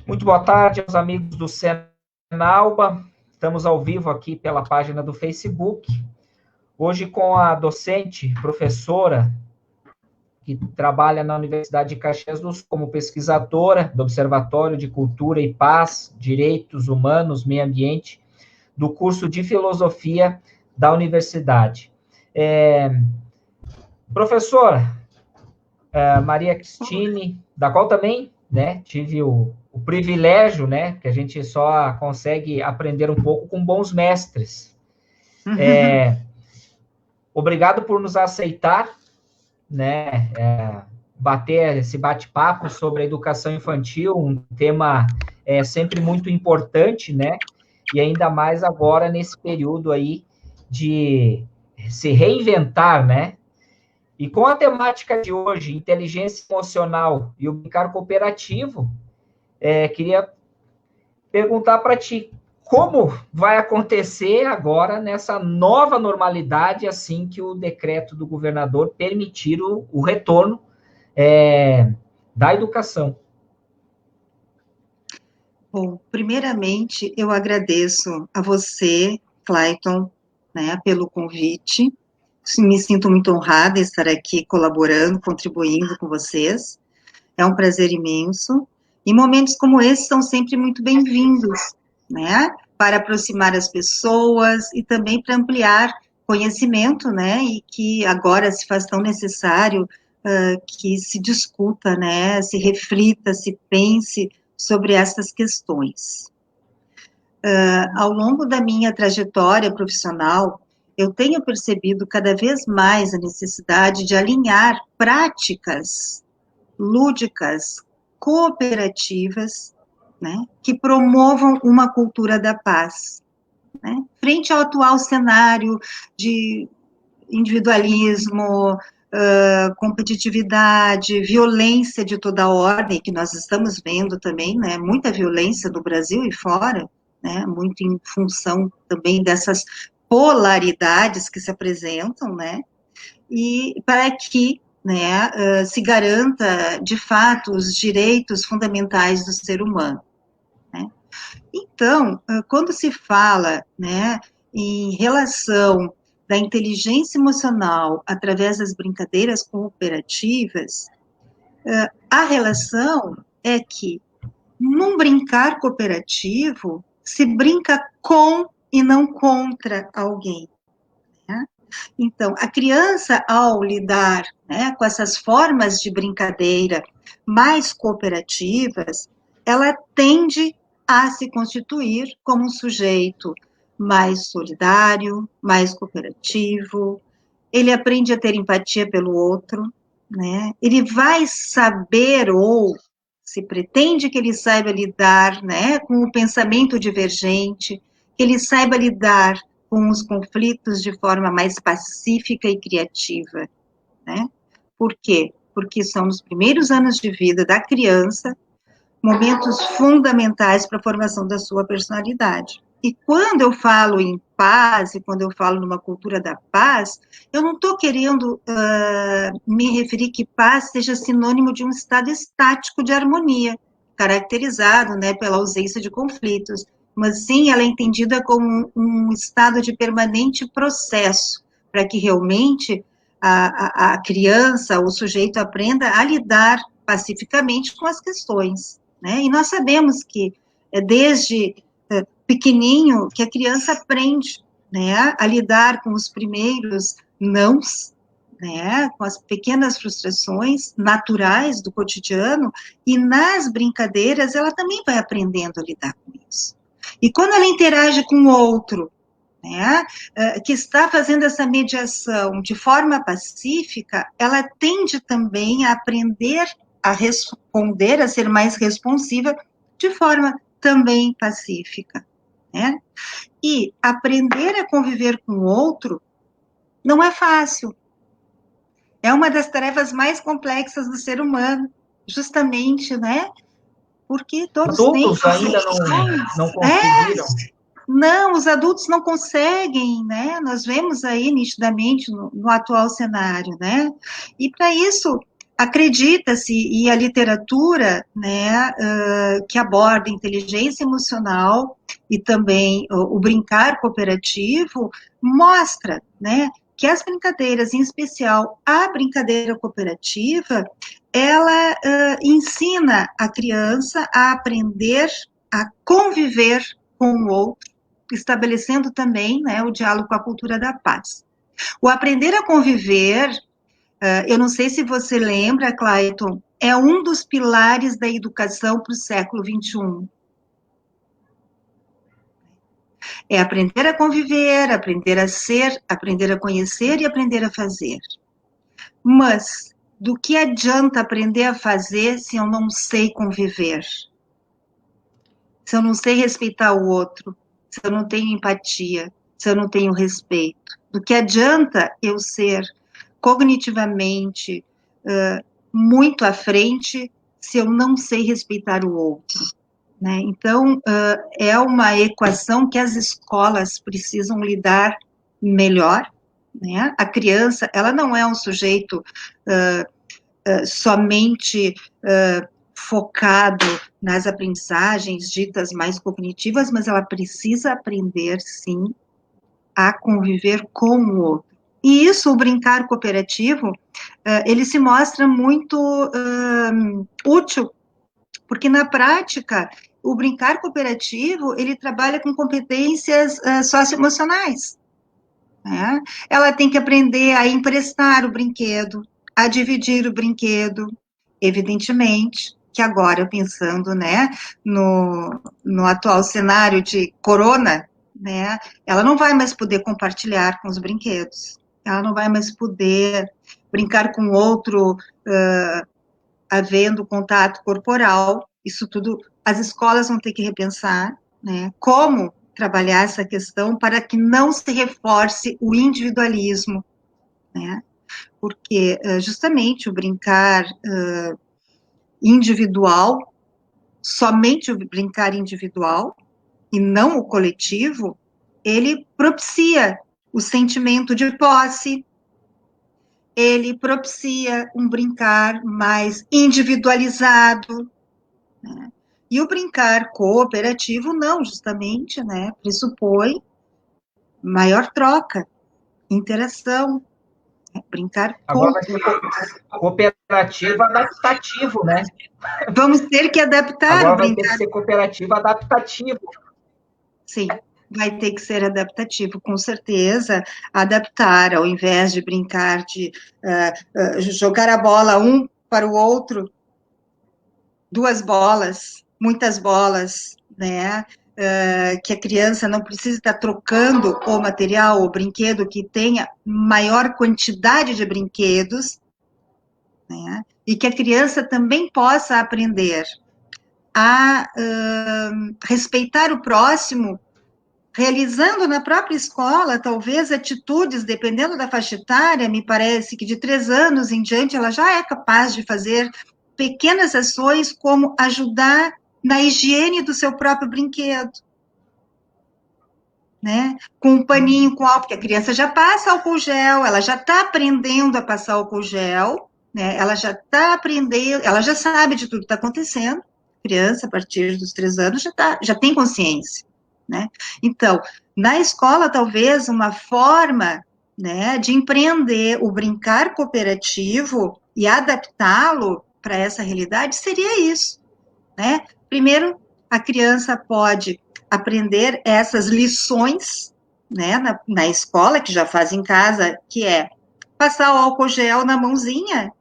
Muito boa tarde aos amigos do Senalba. Estamos ao vivo aqui pela página do Facebook. Hoje com a docente, professora, que trabalha na Universidade de Caxias do Sul como pesquisadora do Observatório de Cultura e Paz, Direitos Humanos, Meio Ambiente, do curso de Filosofia da Universidade. Professora Maria Cristine, da qual também tive o privilégio, que a gente só consegue aprender um pouco com bons mestres. Obrigado por nos aceitar, bater esse bate-papo sobre a educação infantil, um tema sempre muito importante, e ainda mais agora nesse período aí de se reinventar, E com a temática de hoje, inteligência emocional e o brincar cooperativo, queria perguntar para ti, como vai acontecer agora nessa nova normalidade, assim que o decreto do governador permitir o retorno da educação? Bom, primeiramente, eu agradeço a você, Clayton, pelo convite. Me sinto muito honrada em estar aqui colaborando, contribuindo com vocês. É um prazer imenso. E momentos como esse são sempre muito bem-vindos, para aproximar as pessoas e também para ampliar conhecimento, e que agora se faz tão necessário que se discuta, se reflita, se pense sobre essas questões. Ao longo da minha trajetória profissional, eu tenho percebido cada vez mais a necessidade de alinhar práticas lúdicas, cooperativas, que promovam uma cultura da paz. Frente ao atual cenário de individualismo, competitividade, violência de toda ordem, que nós estamos vendo também, muita violência no Brasil e fora, muito em função também dessas polaridades que se apresentam, e para que se garanta, de fato, os direitos fundamentais do ser humano. Então, quando se fala em relação da inteligência emocional através das brincadeiras cooperativas, a relação é que, num brincar cooperativo, se brinca com e não contra alguém. Então, a criança, ao lidar com essas formas de brincadeira mais cooperativas, ela tende a se constituir como um sujeito mais solidário, mais cooperativo, ele aprende a ter empatia pelo outro, ele vai saber, ou se pretende que ele saiba lidar com o pensamento divergente, que ele saiba lidar com os conflitos de forma mais pacífica e criativa, Por quê? Porque são os primeiros anos de vida da criança, momentos fundamentais para a formação da sua personalidade. E quando eu falo em paz, e quando eu falo numa cultura da paz, eu não estou querendo me referir que paz seja sinônimo de um estado estático de harmonia, caracterizado pela ausência de conflitos, mas sim ela é entendida como um estado de permanente processo, para que realmente a criança, o sujeito aprenda a lidar pacificamente com as questões. E nós sabemos que desde pequenininho que a criança aprende a lidar com os primeiros nãos, com as pequenas frustrações naturais do cotidiano, e nas brincadeiras ela também vai aprendendo a lidar com isso. E quando ela interage com o outro, que está fazendo essa mediação de forma pacífica, ela tende também a aprender a responder, a ser mais responsiva de forma também pacífica. E aprender a conviver com o outro não é fácil. É uma das tarefas mais complexas do ser humano, justamente, porque todos Adultos têm... ainda não conseguiram. Não, os adultos não conseguem, Nós vemos aí nitidamente no atual cenário, E para isso, Acredita-se, e a literatura, né, que aborda inteligência emocional e também o brincar cooperativo, mostra, né, que as brincadeiras, em especial a brincadeira cooperativa, ela ensina a criança a aprender a conviver com o outro, estabelecendo também, né, o diálogo com a cultura da paz. O aprender a conviver, eu não sei se você lembra, Clayton, é um dos pilares da educação para o século XXI. É aprender a conviver, aprender a ser, aprender a conhecer e aprender a fazer. Mas do que adianta aprender a fazer se eu não sei conviver? Se eu não sei respeitar o outro, se eu não tenho empatia, se eu não tenho respeito? Do que adianta eu ser cognitivamente muito à frente se eu não sei respeitar o outro? Né? Então, é uma equação que as escolas precisam lidar melhor, né? A criança, ela não é um sujeito somente focado nas aprendizagens ditas mais cognitivas, mas ela precisa aprender, sim, a conviver com o outro. E isso, o brincar cooperativo, ele se mostra muito útil, porque na prática, o brincar cooperativo, ele trabalha com competências socioemocionais, né? Ela tem que aprender a emprestar o brinquedo, a dividir o brinquedo, evidentemente, que agora, pensando, né, no atual cenário de corona, né, ela não vai mais poder compartilhar com os brinquedos, ela não vai mais poder brincar com outro, havendo contato corporal, isso tudo, as escolas vão ter que repensar, né, como trabalhar essa questão para que não se reforce o individualismo, né, porque justamente o brincar individual, somente o brincar individual, e não o coletivo, ele propicia o sentimento de posse, ele propicia um brincar mais individualizado, né? E o brincar cooperativo não, justamente, né, pressupõe maior troca, interação, né? Brincar Agora vai ser cooperativo adaptativo, né? Vamos ter que adaptar o Agora vai ter que brincar. ser cooperativo adaptativo. Sim, vai ter que ser adaptativo, com certeza, adaptar, ao invés de brincar de jogar a bola um para o outro, duas bolas, muitas bolas, né? Que a criança não precisa estar trocando o material, o brinquedo, que tenha maior quantidade de brinquedos, né? E que a criança também possa aprender a respeitar o próximo, realizando na própria escola, talvez, atitudes, dependendo da faixa etária, me parece que de 3 anos em diante, ela já é capaz de fazer pequenas ações como ajudar na higiene do seu próprio brinquedo, né? Com um paninho, com álcool, porque a criança já passa álcool gel, ela já está aprendendo a passar álcool gel, né? Ela já está aprendendo, ela já sabe de tudo que está acontecendo. A criança, a partir dos 3 anos, já tem consciência, né? Então, na escola, talvez uma forma, né, de empreender o brincar cooperativo e adaptá-lo para essa realidade seria isso, né? Primeiro, a criança pode aprender essas lições, né, na escola, que já faz em casa, que é passar o álcool gel na mãozinha,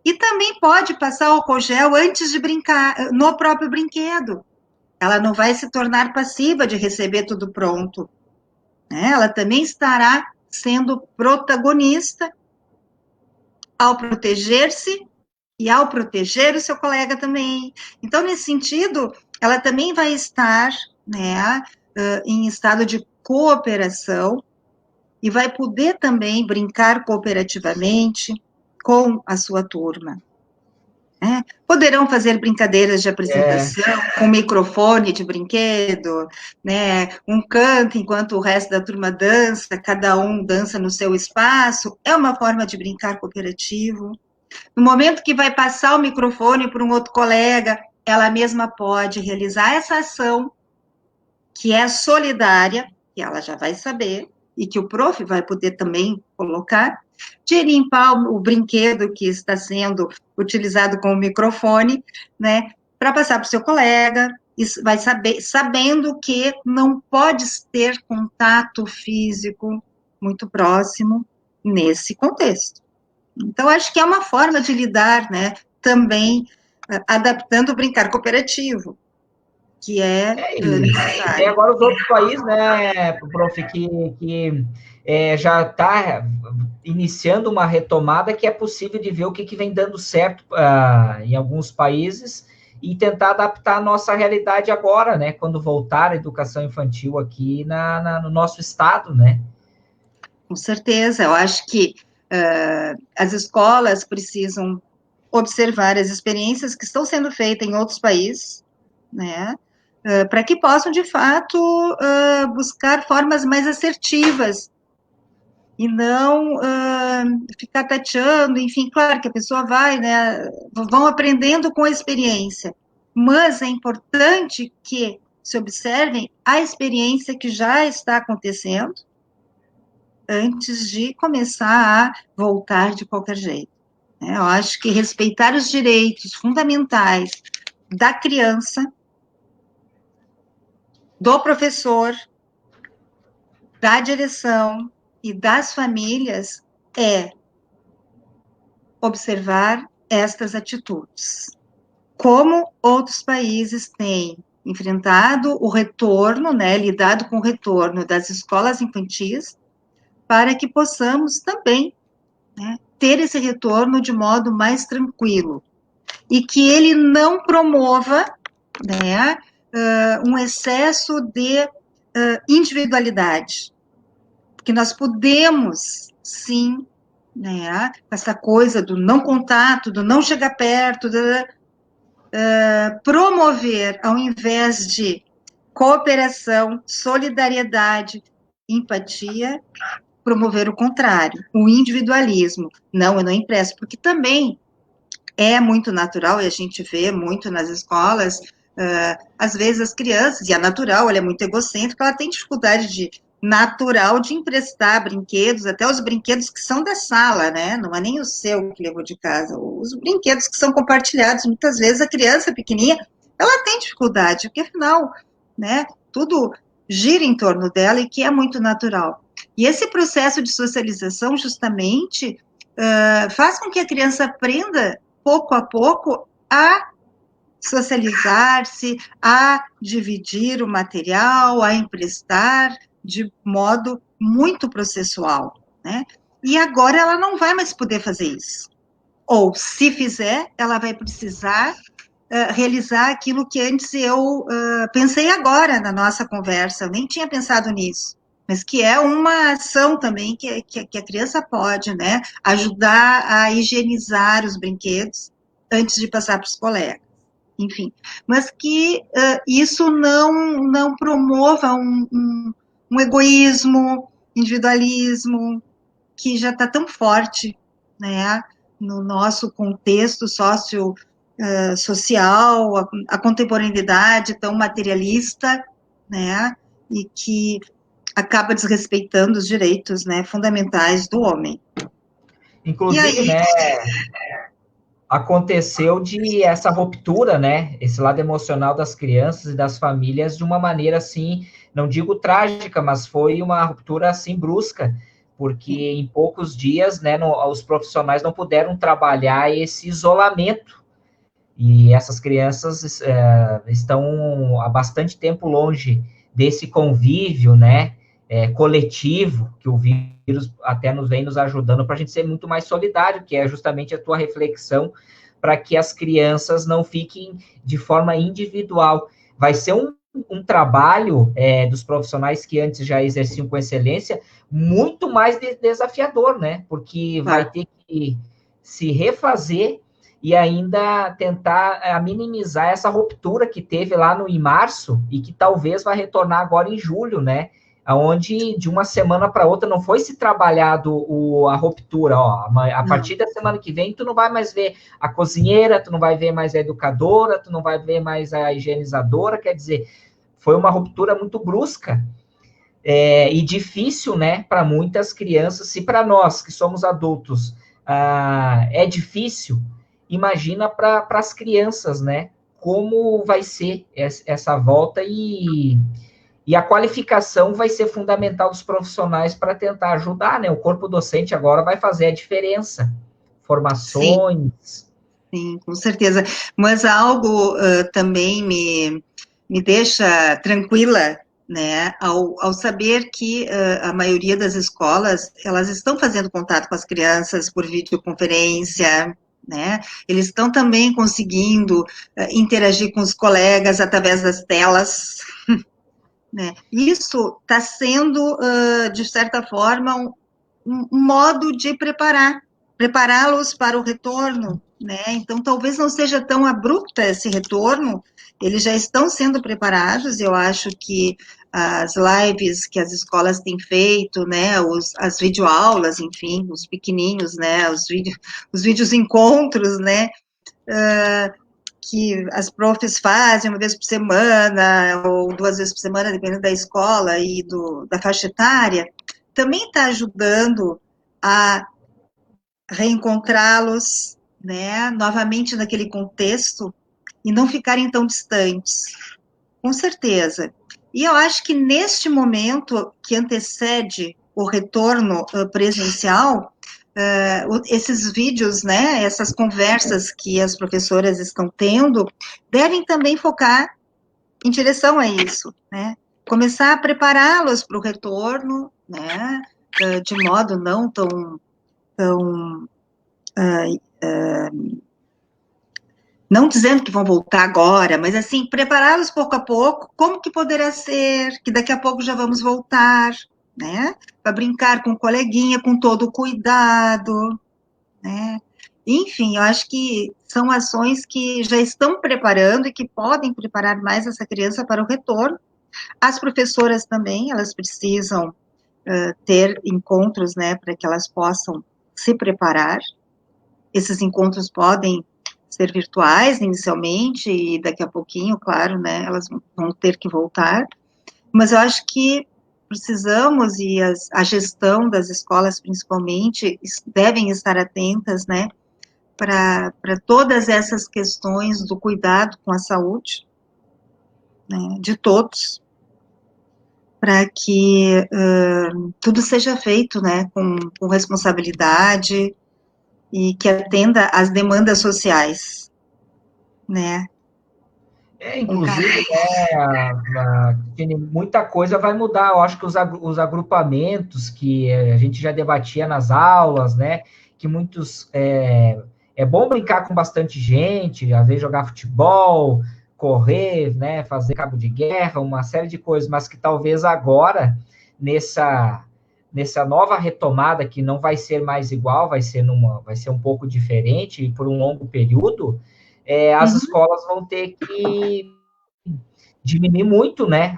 e também pode passar o álcool gel antes de brincar, no próprio brinquedo. Ela não vai se tornar passiva de receber tudo pronto, né? Ela também estará sendo protagonista ao proteger-se e ao proteger o seu colega também. Então, nesse sentido, ela também vai estar, né, em estado de cooperação e vai poder também brincar cooperativamente com a sua turma. Né? Poderão fazer brincadeiras de apresentação com microfone de brinquedo, né? Um canto enquanto o resto da turma dança, cada um dança no seu espaço, é uma forma de brincar cooperativo. No momento que vai passar o microfone para um outro colega, ela mesma pode realizar essa ação, que é solidária, que ela já vai saber, e que o prof vai poder também colocar, de limpar o brinquedo que está sendo utilizado com o microfone, né, para passar para o seu colega, e vai saber, sabendo que não pode ter contato físico muito próximo nesse contexto. Então, acho que é uma forma de lidar, né, também adaptando o brincar cooperativo, que é E necessário. agora os outros países, né, prof, que já está iniciando uma retomada que é possível de ver o que vem dando certo em alguns países e tentar adaptar a nossa realidade agora, né, quando voltar a educação infantil aqui no nosso estado, né? Com certeza, eu acho que as escolas precisam observar as experiências que estão sendo feitas em outros países, né, para que possam, de fato, buscar formas mais assertivas e não ficar tateando, enfim, claro que a pessoa vai, né, vão aprendendo com a experiência, mas é importante que se observem a experiência que já está acontecendo antes de começar a voltar de qualquer jeito. Eu acho que respeitar os direitos fundamentais da criança, do professor, da direção e das famílias é observar estas atitudes. Como outros países têm enfrentado o retorno, né, lidado com o retorno das escolas infantis, para que possamos também, né, ter esse retorno de modo mais tranquilo e que ele não promova, né, um excesso de individualidade, porque nós podemos, sim, né, essa coisa do não contato, do não chegar perto, promover, ao invés de cooperação, solidariedade, empatia, promover o contrário, o individualismo. Não, eu não empresto, porque também é muito natural, e a gente vê muito nas escolas, às vezes as crianças, e é natural, ela é muito egocêntrica, ela tem dificuldade natural de emprestar brinquedos, até os brinquedos que são da sala, né, não é nem o seu que levou de casa, os brinquedos que são compartilhados, muitas vezes a criança pequenininha, ela tem dificuldade, porque afinal, né, tudo gira em torno dela e que é muito natural. E esse processo de socialização, justamente, faz com que a criança aprenda pouco a pouco, a socializar-se, a dividir o material, a emprestar de modo muito processual, né? E agora ela não vai mais poder fazer isso. Ou, se fizer, ela vai precisar realizar aquilo que antes eu pensei agora na nossa conversa, eu nem tinha pensado nisso, mas que é uma ação também que a criança pode, né, ajudar a higienizar os brinquedos antes de passar para os colegas, enfim, mas que isso não promova um egoísmo, individualismo, que já está tão forte, né, no nosso contexto social, a contemporaneidade tão materialista, né, e que acaba desrespeitando os direitos, né, fundamentais do homem. Inclusive, né, aconteceu de essa ruptura, né, esse lado emocional das crianças e das famílias de uma maneira assim, não digo trágica, mas foi uma ruptura assim brusca, porque em poucos dias, né, os profissionais não puderam trabalhar esse isolamento e essas crianças estão há bastante tempo longe desse convívio, né, coletivo, que o vírus até vem nos ajudando para a gente ser muito mais solidário, que é justamente a tua reflexão, para que as crianças não fiquem de forma individual. Vai ser um trabalho dos profissionais que antes já exerciam com excelência, muito mais desafiador, né? Porque vai ter que se refazer e ainda tentar minimizar essa ruptura que teve lá em março e que talvez vai retornar agora em julho, né? onde de uma semana para outra não foi se trabalhado a ruptura, ó, a partir da semana que vem tu não vai mais ver a cozinheira, tu não vai ver mais a educadora, tu não vai ver mais a higienizadora, quer dizer, foi uma ruptura muito brusca, e difícil, né, para muitas crianças, se para nós que somos adultos é difícil, imagina para as crianças, né, como vai ser essa volta e a qualificação vai ser fundamental dos profissionais para tentar ajudar, né? O corpo docente agora vai fazer a diferença. Formações. Sim, com certeza. Mas algo também me deixa tranquila, né, ao saber que a maioria das escolas, elas estão fazendo contato com as crianças por videoconferência, né, eles estão também conseguindo interagir com os colegas através das telas, né, isso está sendo, de certa forma, um modo de prepará-los para o retorno, né? Então, talvez não seja tão abrupta esse retorno, eles já estão sendo preparados, eu acho que as lives que as escolas têm feito, né, as videoaulas, enfim, os pequenininhos, né, os vídeos encontros, né, que as profs fazem uma vez por semana, ou 2 vezes por semana, dependendo da escola e da faixa etária, também está ajudando a reencontrá-los, né, novamente naquele contexto e não ficarem tão distantes, com certeza. E eu acho que neste momento que antecede o retorno presencial, esses vídeos, né, essas conversas que as professoras estão tendo, devem também focar em direção a isso, né, começar a prepará-los para o retorno, né, de modo não tão não dizendo que vão voltar agora, mas assim, prepará-los pouco a pouco, como que poderá ser, que daqui a pouco já vamos voltar, né? Para brincar com o coleguinha, com todo o cuidado, né? Enfim, eu acho que são ações que já estão preparando e que podem preparar mais essa criança para o retorno. As professoras também, elas precisam ter encontros, né, para que elas possam se preparar. Esses encontros podem ser virtuais inicialmente e daqui a pouquinho, claro, né, elas vão ter que voltar, mas eu acho que precisamos e a gestão das escolas principalmente devem estar atentas, né, para todas essas questões do cuidado com a saúde, né, de todos, para que tudo seja feito, né, com responsabilidade e que atenda às demandas sociais, né. Inclusive, muita coisa vai mudar. Eu acho que os agrupamentos que a gente já debatia nas aulas, né? Que muitos. É bom brincar com bastante gente, às vezes jogar futebol, correr, né? Fazer cabo de guerra, uma série de coisas, mas que talvez agora, nessa nova retomada, que não vai ser mais igual, vai ser um pouco diferente e por um longo período. As escolas vão ter que diminuir muito, né?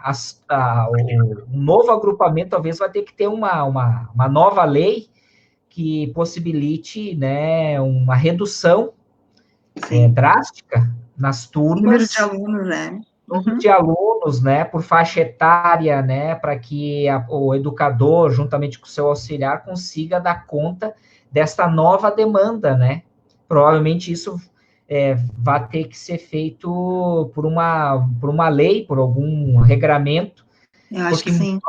O novo agrupamento talvez vai ter que ter uma nova lei que possibilite, né, uma redução drástica nas turmas. Número de alunos, né? Número de alunos, né, por faixa etária, né, para que o educador, juntamente com o seu auxiliar, consiga dar conta desta nova demanda, né? Provavelmente isso vai ter que ser feito por uma lei, por algum regramento, Eu acho que sim.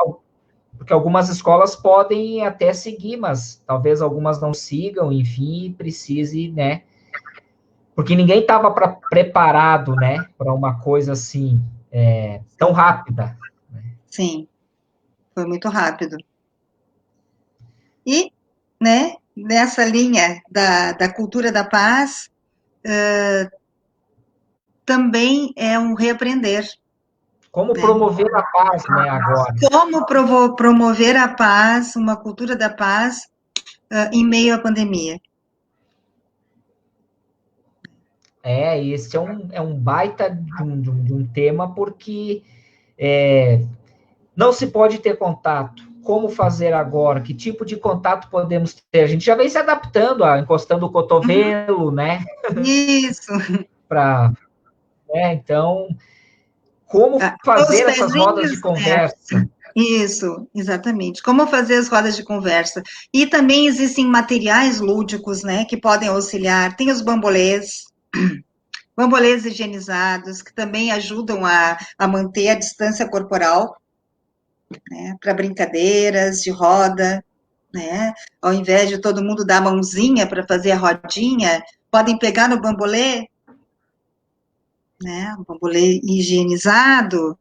Porque algumas escolas podem até seguir, mas talvez algumas não sigam, enfim, precise, né? Porque ninguém estava preparado, né, para uma coisa assim, tão rápida. Sim, foi muito rápido. E, né, nessa linha da cultura da paz, também é um reaprender. Como promover a paz, né, agora? Como promover a paz, uma cultura da paz, em meio à pandemia. Esse é um baita de um tema, porque não se pode ter contato. Como fazer agora? Que tipo de contato podemos ter? A gente já vem se adaptando, encostando o cotovelo, né? Isso. Então, como Os fazer essas rodas de pezinhos, né? conversa? Isso, exatamente. Como fazer as rodas de conversa. E também existem materiais lúdicos, né, que podem auxiliar. Tem os bambolês, bambolês higienizados, que também ajudam a manter a distância corporal, né, para brincadeiras de roda, né? Ao invés de todo mundo dar a mãozinha para fazer a rodinha, podem pegar no bambolê, né, um bambolê higienizado,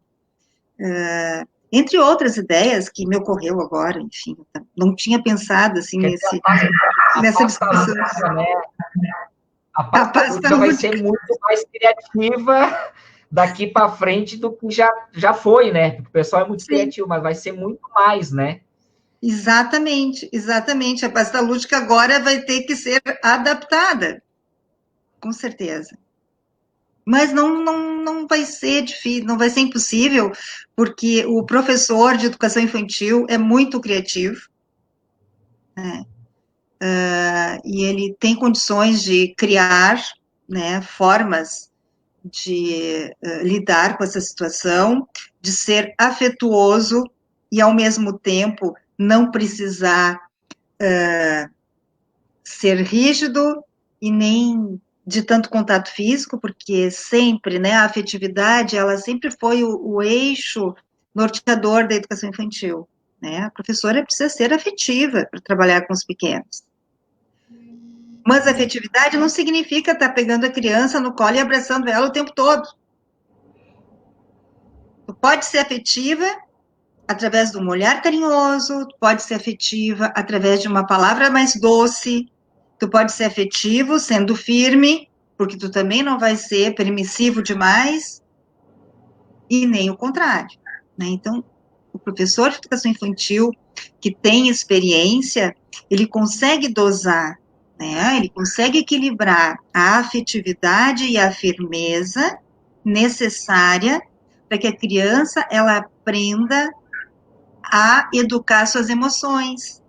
entre outras ideias que me ocorreu agora, enfim, não tinha pensado assim A nessa pasta discussão. lúdica, né? A A pasta pasta lúdica vai lúdica. ser muito mais criativa daqui para frente do que já foi, né? Porque o pessoal é muito Sim, criativo, mas vai ser muito mais, né? exatamente, exatamente. A pasta lúdica agora vai ter que ser adaptada, com certeza. Mas não vai ser difícil, não vai ser impossível, porque o professor de educação infantil é muito criativo, né? E ele tem condições de criar, né, formas de lidar com essa situação, de ser afetuoso e, ao mesmo tempo, não precisar ser rígido e nem de tanto contato físico, porque sempre, né, a afetividade, ela sempre foi o eixo norteador da educação infantil, né? A professora precisa ser afetiva para trabalhar com os pequenos. Mas afetividade não significa estar pegando a criança no colo e abraçando ela o tempo todo. Tu pode ser afetiva através de um olhar carinhoso, tu pode ser afetiva através de uma palavra mais doce, tu pode ser afetivo sendo firme, porque tu também não vai ser permissivo demais, e nem o contrário, né? Então, o professor de educação infantil que tem experiência, ele consegue dosar, né? Ele consegue equilibrar a afetividade e a firmeza necessária para que a criança ela aprenda a educar suas emoções.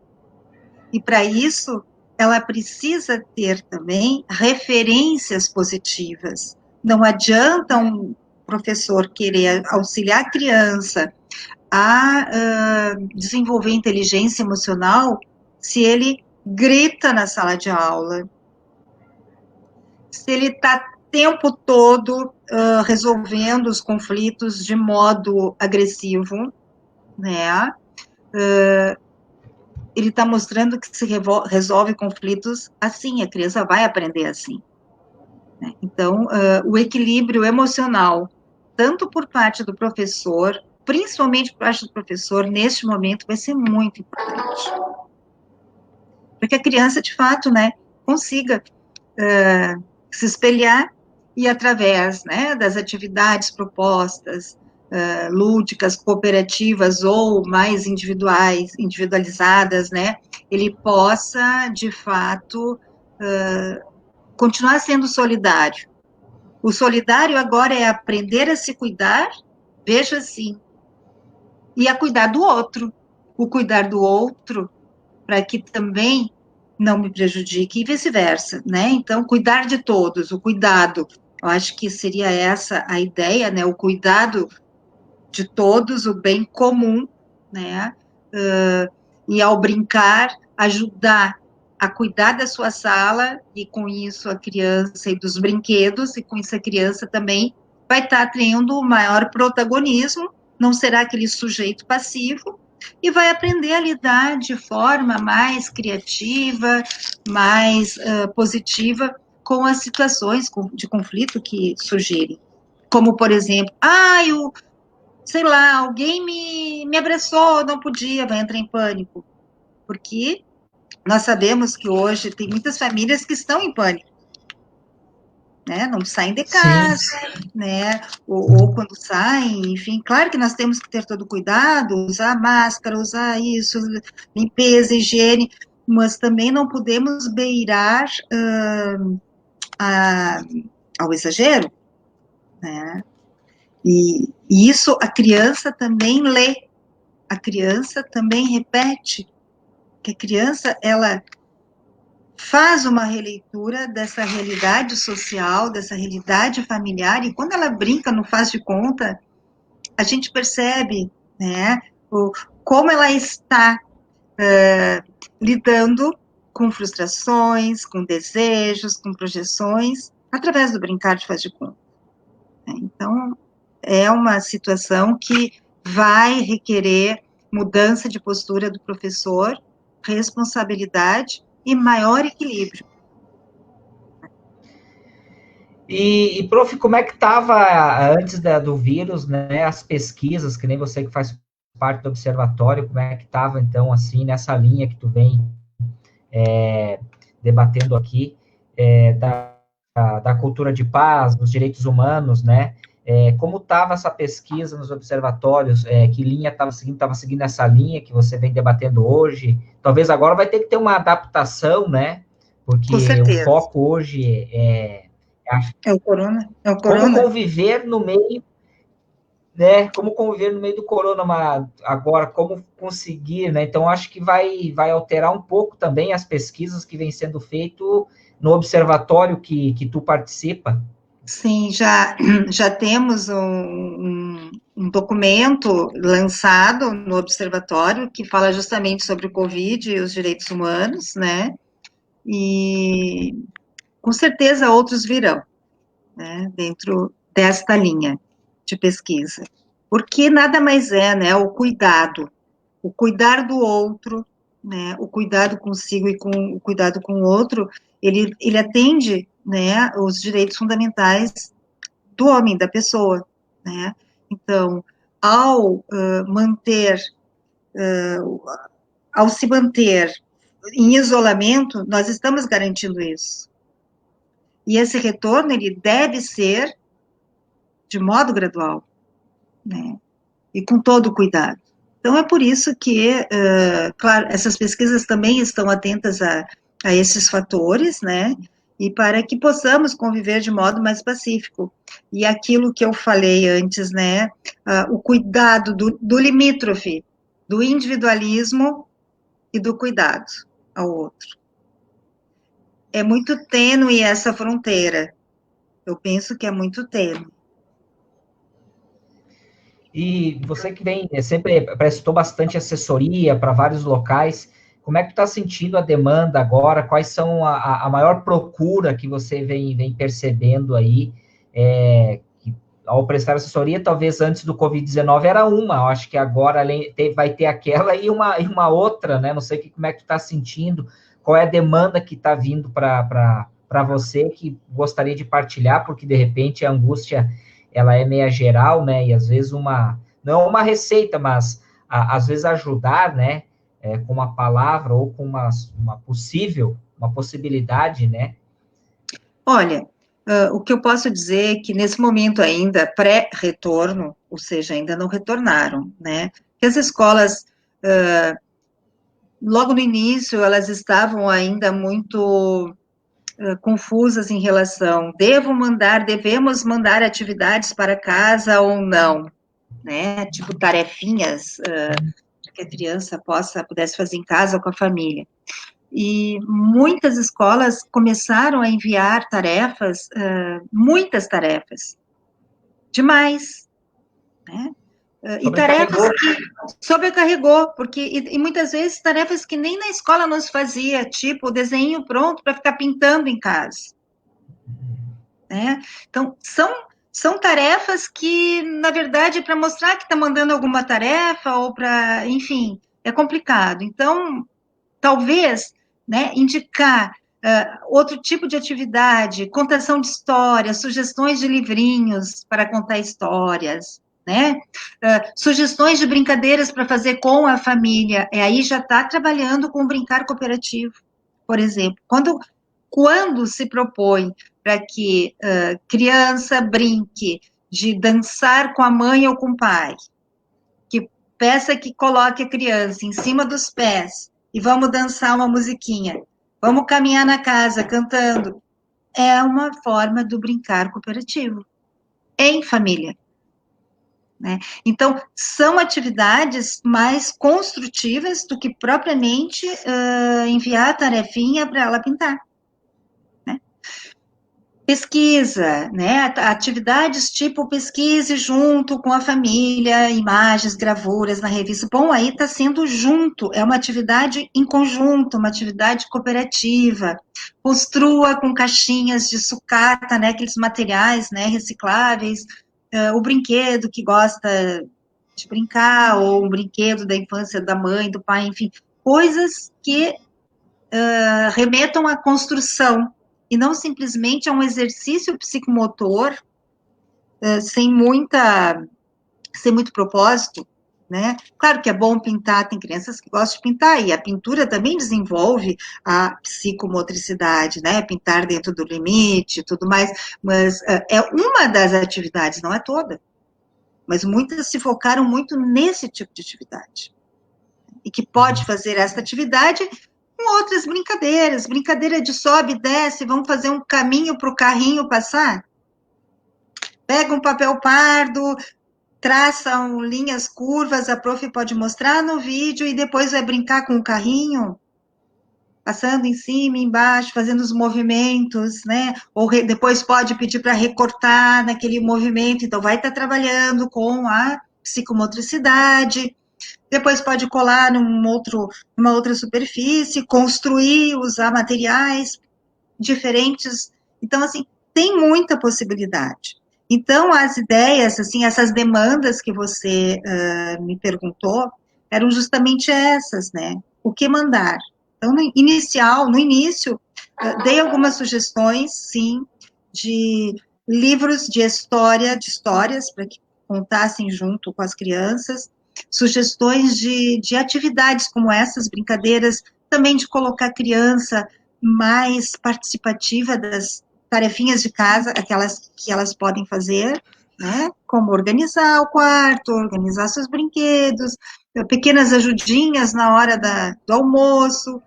E para isso, ela precisa ter também referências positivas. Não adianta um professor querer auxiliar a criança a desenvolver inteligência emocional se ele grita na sala de aula, se ele está o tempo todo resolvendo os conflitos de modo agressivo, né? Ele está mostrando que se resolve conflitos assim, a criança vai aprender assim, né? Então, o equilíbrio emocional, tanto por parte do professor, principalmente por parte do professor, neste momento, vai ser muito importante. Para que a criança, de fato, né, consiga se espelhar e, através, né, das atividades propostas, lúdicas, cooperativas ou mais individualizadas, né, ele possa, de fato, continuar sendo solidário. O solidário agora é aprender a se cuidar, veja assim, e a cuidar do outro. O cuidar do outro para que também não me prejudique e vice-versa, né? Então, cuidar de todos, o cuidado. Eu acho que seria essa a ideia, né? O cuidado de todos, o bem comum, né? E ao brincar, ajudar a cuidar da sua sala e com isso a criança e dos brinquedos e com isso a criança também vai estar tendo o maior protagonismo, não será aquele sujeito passivo e vai aprender a lidar de forma mais criativa, mais positiva com as situações de conflito que surgirem. Como, por exemplo, sei lá, alguém me abraçou, não podia, vai entrar em pânico. Porque nós sabemos que hoje tem muitas famílias que estão em pânico, né? Não saem de Sim. casa, né? Ou quando saem, enfim, claro que nós temos que ter todo cuidado, usar máscara, usar isso, limpeza, higiene, mas também não podemos beirar ao exagero, né? E isso a criança também lê, a criança também repete, que a criança, ela faz uma releitura dessa realidade social, dessa realidade familiar, e quando ela brinca no faz de conta, a gente percebe, né, como ela está lidando com frustrações, com desejos, com projeções, através do brincar de faz de conta. Então, é uma situação que vai requerer mudança de postura do professor, responsabilidade e maior equilíbrio. E prof, como é que estava antes do vírus, né, as pesquisas, que nem você que faz parte do observatório, como é que estava, então, assim, nessa linha que tu vem debatendo aqui, da cultura de paz, dos direitos humanos, né, como estava essa pesquisa nos observatórios, que linha estava seguindo essa linha que você vem debatendo hoje? Talvez agora vai ter que ter uma adaptação, né, porque o foco hoje é o corona. Como conviver no meio, né? Como conviver no meio do corona agora, como conseguir, né? Então, acho que vai alterar um pouco também as pesquisas que vêm sendo feitas no observatório que tu participa. Sim, já temos um documento lançado no observatório que fala justamente sobre o Covid e os direitos humanos, né? E com certeza outros virão, né, dentro desta linha de pesquisa. Porque nada mais é, né, o cuidar do outro, né, o cuidado consigo e o cuidado com o outro, ele atende, né, os direitos fundamentais do homem, da pessoa, né. Então, ao se manter em isolamento, nós estamos garantindo isso. E esse retorno, ele deve ser de modo gradual, né? E com todo cuidado. Então, é por isso que, claro, essas pesquisas também estão atentas a esses fatores, né? E para que possamos conviver de modo mais pacífico. E aquilo que eu falei antes, né? O cuidado do limítrofe, do individualismo e do cuidado ao outro. É muito tênue essa fronteira. Eu penso que é muito tênue. E você que sempre prestou bastante assessoria para vários locais, como é que está sentindo a demanda agora? Quais são a maior procura que você vem percebendo aí? Ao prestar assessoria, talvez antes do Covid-19 era uma, eu acho que agora vai ter aquela e uma outra, né? Não sei como é que tu está sentindo, qual é a demanda que está vindo para você que gostaria de partilhar, porque de repente a angústia ela é meia geral, né? E às vezes não uma receita, mas às vezes ajudar, né? Com uma palavra ou com uma possibilidade, né? Olha, o que eu posso dizer é que nesse momento ainda, pré-retorno, ou seja, ainda não retornaram, né? Que as escolas, logo no início, elas estavam ainda muito confusas em relação, devemos mandar atividades para casa ou não, né? Tipo tarefinhas que a criança pudesse fazer em casa ou com a família. E muitas escolas começaram a enviar tarefas, muitas tarefas, demais, né? E tarefas que sobrecarregou, porque, e muitas vezes tarefas que nem na escola nos fazia, tipo desenho pronto para ficar pintando em casa, né? Então, são tarefas que, na verdade, para mostrar que está mandando alguma tarefa, ou para, enfim, é complicado. Então, talvez, né, indicar outro tipo de atividade, contação de histórias, sugestões de livrinhos para contar histórias, né, sugestões de brincadeiras para fazer com a família, aí já está trabalhando com o brincar cooperativo, por exemplo. Quando se propõe para que criança brinque de dançar com a mãe ou com o pai, que peça que coloque a criança em cima dos pés, e vamos dançar uma musiquinha, vamos caminhar na casa cantando, é uma forma do brincar cooperativo, em família. né? Então, são atividades mais construtivas do que propriamente enviar a tarefinha para ela pintar. Pesquisa, né? Atividades tipo pesquise junto com a família, imagens, gravuras na revista. Bom, aí está sendo junto, é uma atividade em conjunto, uma atividade cooperativa. Construa com caixinhas de sucata, né? Aqueles materiais, né? Recicláveis. O brinquedo que gosta de brincar, ou um brinquedo da infância da mãe, do pai, enfim. Coisas que remetam à construção, e não simplesmente a um exercício psicomotor sem muito propósito, né? Claro que é bom pintar, tem crianças que gostam de pintar, e a pintura também desenvolve a psicomotricidade, né? Pintar dentro do limite, tudo mais, mas é uma das atividades, não é toda. Mas muitas se focaram muito nesse tipo de atividade. E que pode fazer essa atividade com outras brincadeiras, brincadeira de sobe e desce, vamos fazer um caminho para o carrinho passar? Pega um papel pardo, traça linhas curvas, a prof pode mostrar no vídeo e depois vai brincar com o carrinho, passando em cima, embaixo, fazendo os movimentos, né? Ou depois pode pedir para recortar naquele movimento, então vai estar trabalhando com a psicomotricidade. Depois pode colar numa outra superfície, construir, usar materiais diferentes. Então, assim, tem muita possibilidade. Então, as ideias, assim, essas demandas que você me perguntou, eram justamente essas, né? O que mandar? Então, no início, dei algumas sugestões, sim, de livros de histórias, para que contassem junto com as crianças, sugestões de atividades como essas, brincadeiras, também de colocar a criança mais participativa das tarefinhas de casa, aquelas que elas podem fazer, né? Como organizar o quarto, organizar seus brinquedos, pequenas ajudinhas na hora do almoço.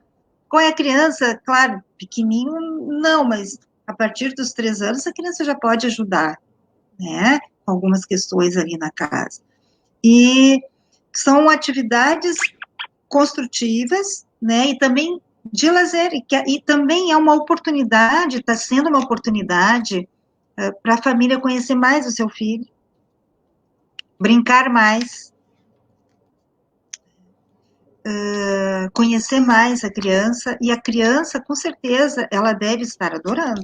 Com a criança, claro, pequenininho, não, mas a partir dos 3 anos a criança já pode ajudar, né? Com algumas questões ali na casa. E são atividades construtivas, né, e também de lazer, e também é uma oportunidade, está sendo uma oportunidade para a família conhecer mais o seu filho, brincar mais, conhecer mais a criança, e a criança, com certeza, ela deve estar adorando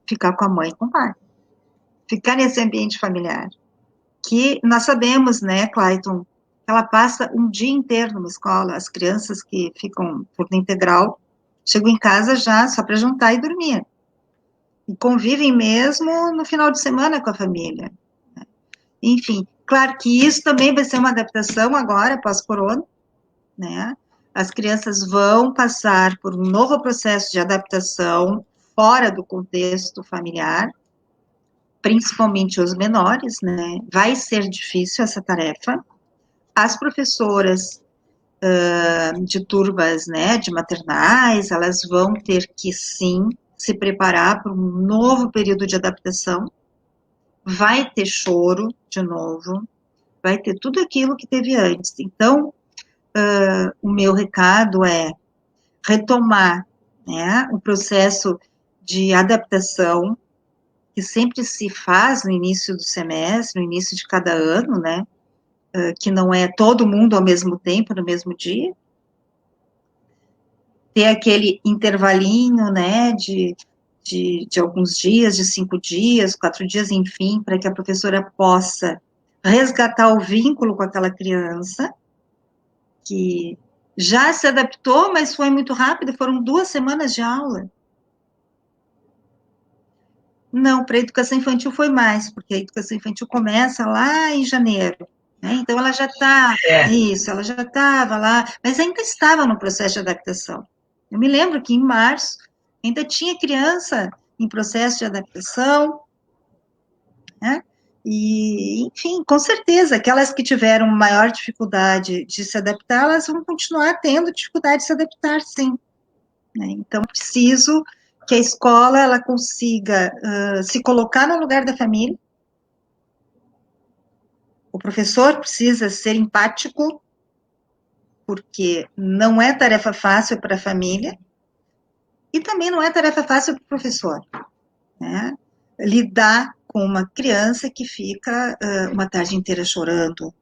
ficar com a mãe e com o pai, ficar nesse ambiente familiar, que nós sabemos, né, Clayton, ela passa um dia inteiro numa escola, as crianças que ficam turno integral, chegam em casa já só para jantar e dormir, e convivem mesmo no final de semana com a família. Enfim, claro que isso também vai ser uma adaptação agora, pós-corona, né? As crianças vão passar por um novo processo de adaptação fora do contexto familiar, principalmente os menores, né? Vai ser difícil essa tarefa. As professoras de turmas, né, de maternais, elas vão ter que, sim, se preparar para um novo período de adaptação. Vai ter choro de novo, vai ter tudo aquilo que teve antes. Então, o meu recado é retomar, né, o processo de adaptação que sempre se faz no início do semestre, no início de cada ano, né, que não é todo mundo ao mesmo tempo, no mesmo dia, ter aquele intervalinho, né, de alguns dias, de 5 dias, 4 dias, enfim, para que a professora possa resgatar o vínculo com aquela criança, que já se adaptou, mas foi muito rápido, foram 2 semanas de aula. Não, para a educação infantil foi mais, porque a educação infantil começa lá em janeiro, né? Então ela já está, isso, ela já estava lá, mas ainda estava no processo de adaptação. Eu me lembro que em março ainda tinha criança em processo de adaptação, né? E, enfim, com certeza, aquelas que tiveram maior dificuldade de se adaptar, elas vão continuar tendo dificuldade de se adaptar, sim. Né? Então, preciso que a escola ela consiga se colocar no lugar da família. professor precisa ser empático, porque não é tarefa fácil para a família, e também não é tarefa fácil para o professor, né? Lidar com uma criança que fica uma tarde inteira chorando,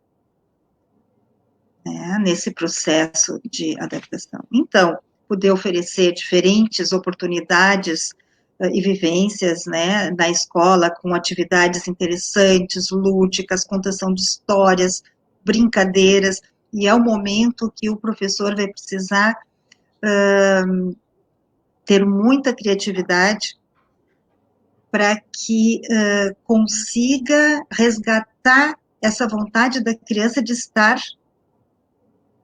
né, nesse processo de adaptação. Então, poder oferecer diferentes oportunidades e vivências, né, na escola, com atividades interessantes, lúdicas, contação de histórias, brincadeiras, e é o momento que o professor vai precisar ter muita criatividade para que consiga resgatar essa vontade da criança de estar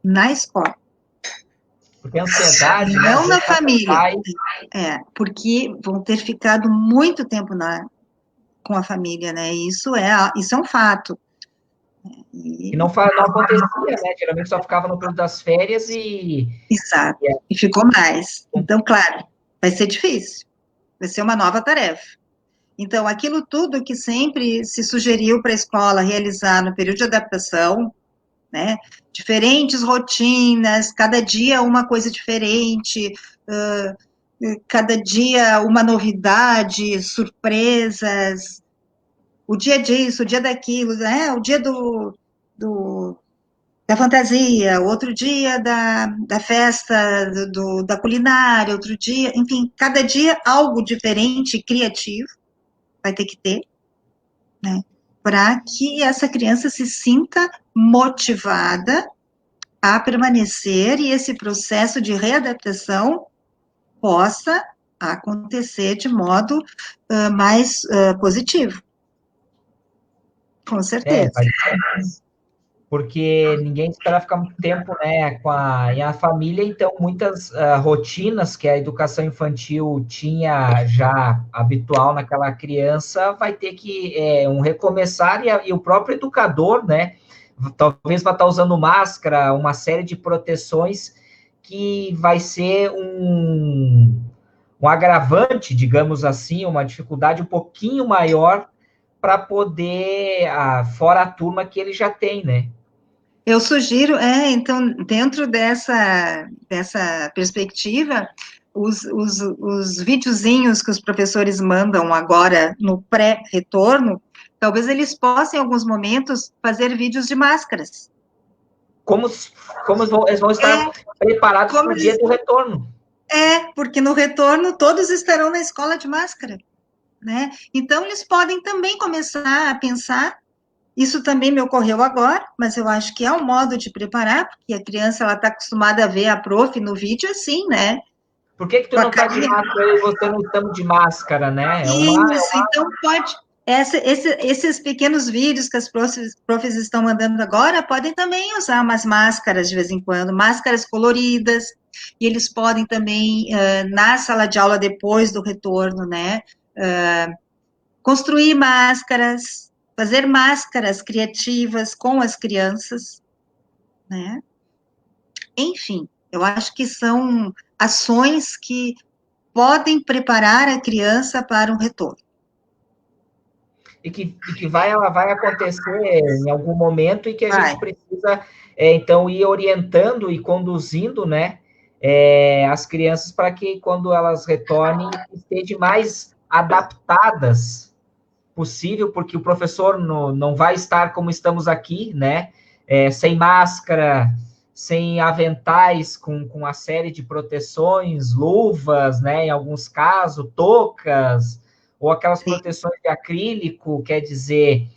na escola. Porque a ansiedade, né, Não na vezes, família. faz... Porque vão ter ficado muito tempo com a família, né? Isso é um fato. E não acontecia, né? Geralmente só ficava no período das férias e... Exato. E ficou mais. Então, claro, vai ser difícil. Vai ser uma nova tarefa. Então, aquilo tudo que sempre se sugeriu para a escola realizar no período de adaptação, né? Diferentes rotinas, cada dia uma coisa diferente, cada dia uma novidade, surpresas, o dia disso, o dia daquilo, né? O dia da fantasia, outro dia da festa, da culinária, outro dia, enfim, cada dia algo diferente, criativo, vai ter que ter, né? Para que essa criança se sinta motivada a permanecer e esse processo de readaptação possa acontecer de modo mais positivo. Com certeza. Porque ninguém espera ficar muito tempo, né, e a família, então, muitas rotinas que a educação infantil tinha já habitual naquela criança, vai ter que recomeçar, e o próprio educador, né, talvez vai estar usando máscara, uma série de proteções que vai ser um agravante, digamos assim, uma dificuldade um pouquinho maior para poder, fora a turma que ele já tem, né? Eu sugiro, então, dentro dessa perspectiva, os videozinhos que os professores mandam agora no pré-retorno, talvez eles possam, em alguns momentos, fazer vídeos de máscaras. Como eles vão estar preparados para o dia do retorno. Porque no retorno todos estarão na escola de máscara, né? Então, eles podem também começar a pensar. Isso também me ocorreu agora, mas eu acho que é um modo de preparar, porque a criança está acostumada a ver a prof no vídeo assim, né? Por que tu não está de máscara e você não estamos de máscara, né? Então pode... esses pequenos vídeos que as profs estão mandando agora podem também usar umas máscaras de vez em quando, máscaras coloridas, e eles podem também, na sala de aula depois do retorno, né, construir máscaras, fazer máscaras criativas com as crianças, né? Enfim, eu acho que são ações que podem preparar a criança para um retorno. E que vai acontecer em algum momento e que a gente precisa, então, ir orientando e conduzindo, né, as crianças para que, quando elas retornem, estejam mais adaptadas possível, porque o professor não vai estar como estamos aqui, né, sem máscara, sem aventais, com uma série de proteções, luvas, né, em alguns casos, toucas, ou aquelas proteções de acrílico, quer dizer,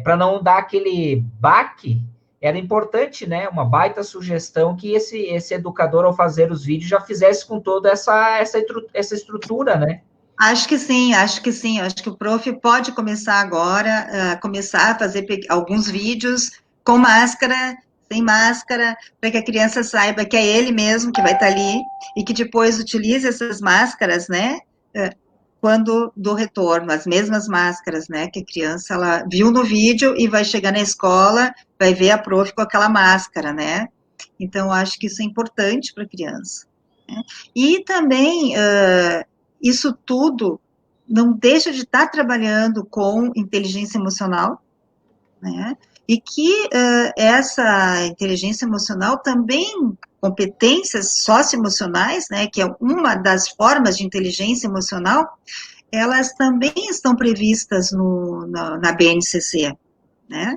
para não dar aquele baque, era importante, né, uma baita sugestão que esse educador, ao fazer os vídeos, já fizesse com toda essa estrutura, né? Acho que sim, acho que o prof pode começar agora, começar a fazer alguns vídeos com máscara, sem máscara, para que a criança saiba que é ele mesmo que vai estar ali, e que depois utilize essas máscaras, né, quando do retorno, as mesmas máscaras, né, que a criança ela viu no vídeo e vai chegar na escola, vai ver a prof com aquela máscara, né, então acho que isso é importante para a criança, né? E também, isso tudo não deixa de estar trabalhando com inteligência emocional, né, e que essa inteligência emocional também, competências socioemocionais, né, que é uma das formas de inteligência emocional, elas também estão previstas na BNCC, né?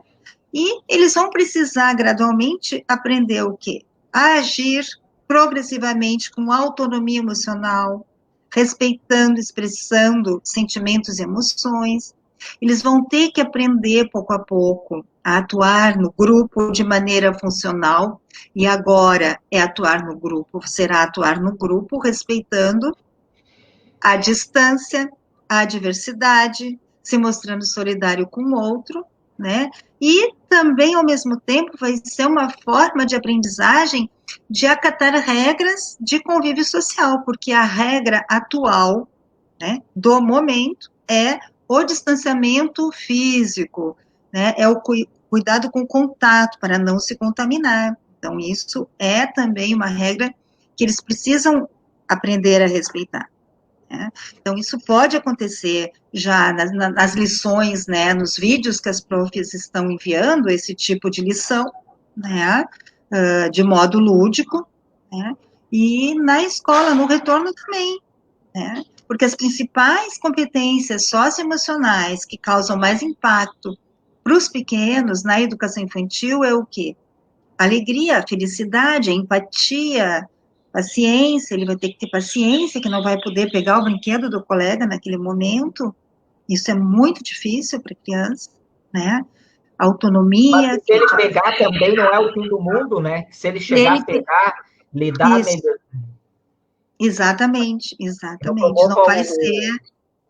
E eles vão precisar gradualmente aprender o quê? A agir progressivamente com autonomia emocional, respeitando, expressando sentimentos e emoções. Eles vão ter que aprender pouco a pouco a atuar no grupo de maneira funcional, e agora é atuar no grupo, será atuar no grupo respeitando a distância, a diversidade, se mostrando solidário com o outro, né? E também, ao mesmo tempo, vai ser uma forma de aprendizagem de acatar regras de convívio social, porque a regra atual, né, do momento é o distanciamento físico, né? É o cuidado com o contato para não se contaminar. Então, isso é também uma regra que eles precisam aprender a respeitar. Né? Então, isso pode acontecer já nas lições, né, nos vídeos que as profs estão enviando, esse tipo de lição, né, de modo lúdico, né, e na escola, no retorno também, né, porque as principais competências socioemocionais que causam mais impacto para os pequenos na educação infantil é o quê? Alegria, felicidade, empatia, paciência, ele vai ter que ter paciência, que não vai poder pegar o brinquedo do colega naquele momento, isso é muito difícil para criança, né? Mas Autonomia. se ele pegar também não é o fim do mundo, né? Se ele chegar Ele, a pegar, lidar isso, melhor. exatamente, Não exatamente, promova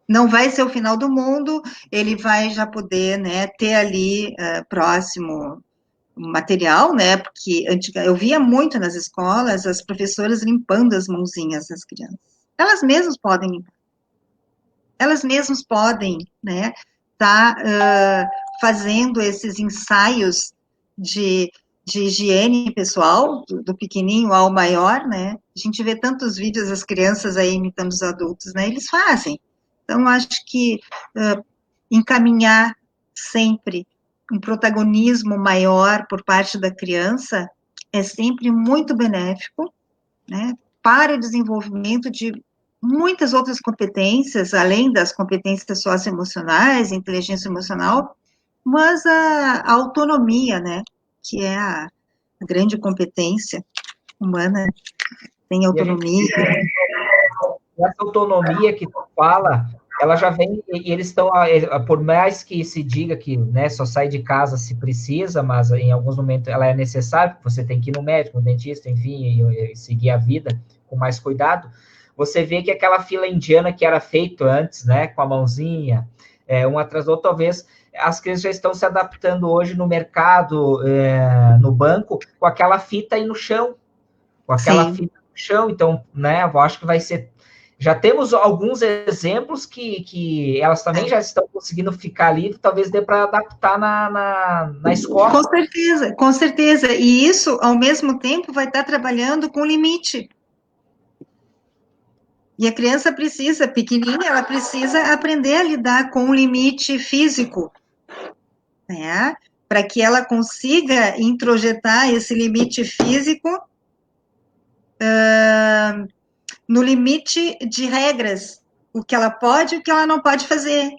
não vai ser o final do mundo, ele vai já poder, né, ter ali próximo material, né, porque eu via muito nas escolas as professoras limpando as mãozinhas das crianças. Elas mesmas podem limpar. Elas mesmas podem, né, fazendo esses ensaios de higiene pessoal, do pequenininho ao maior, né, a gente vê tantos vídeos das crianças aí imitando os adultos, né, eles fazem. Então, acho que encaminhar sempre um protagonismo maior por parte da criança é sempre muito benéfico, né, para o desenvolvimento de muitas outras competências, além das competências socioemocionais, inteligência emocional, mas a autonomia, né, que é a grande competência humana, tem e a gente autonomia. essa autonomia que tu fala, ela já vem, e eles estão, por mais que se diga que, né, só sai de casa se precisa, mas em alguns momentos ela é necessária, porque você tem que ir no médico, no dentista, enfim, e seguir a vida com mais cuidado. Você vê que aquela fila indiana que era feito antes, né, com a mãozinha, um atrás do outro, talvez as crianças já estão se adaptando hoje no mercado, no banco, com aquela fita aí no chão, com aquela Sim. fita no chão, então, né, eu acho que vai ser. Já temos alguns exemplos que elas também já estão conseguindo ficar ali, talvez dê para adaptar na escola. Com certeza, com certeza. E isso, ao mesmo tempo, vai estar trabalhando com limite. E a criança precisa, pequenininha, ela precisa aprender a lidar com o limite físico, né? Para que ela consiga introjetar esse limite físico no limite de regras, o que ela pode e o que ela não pode fazer.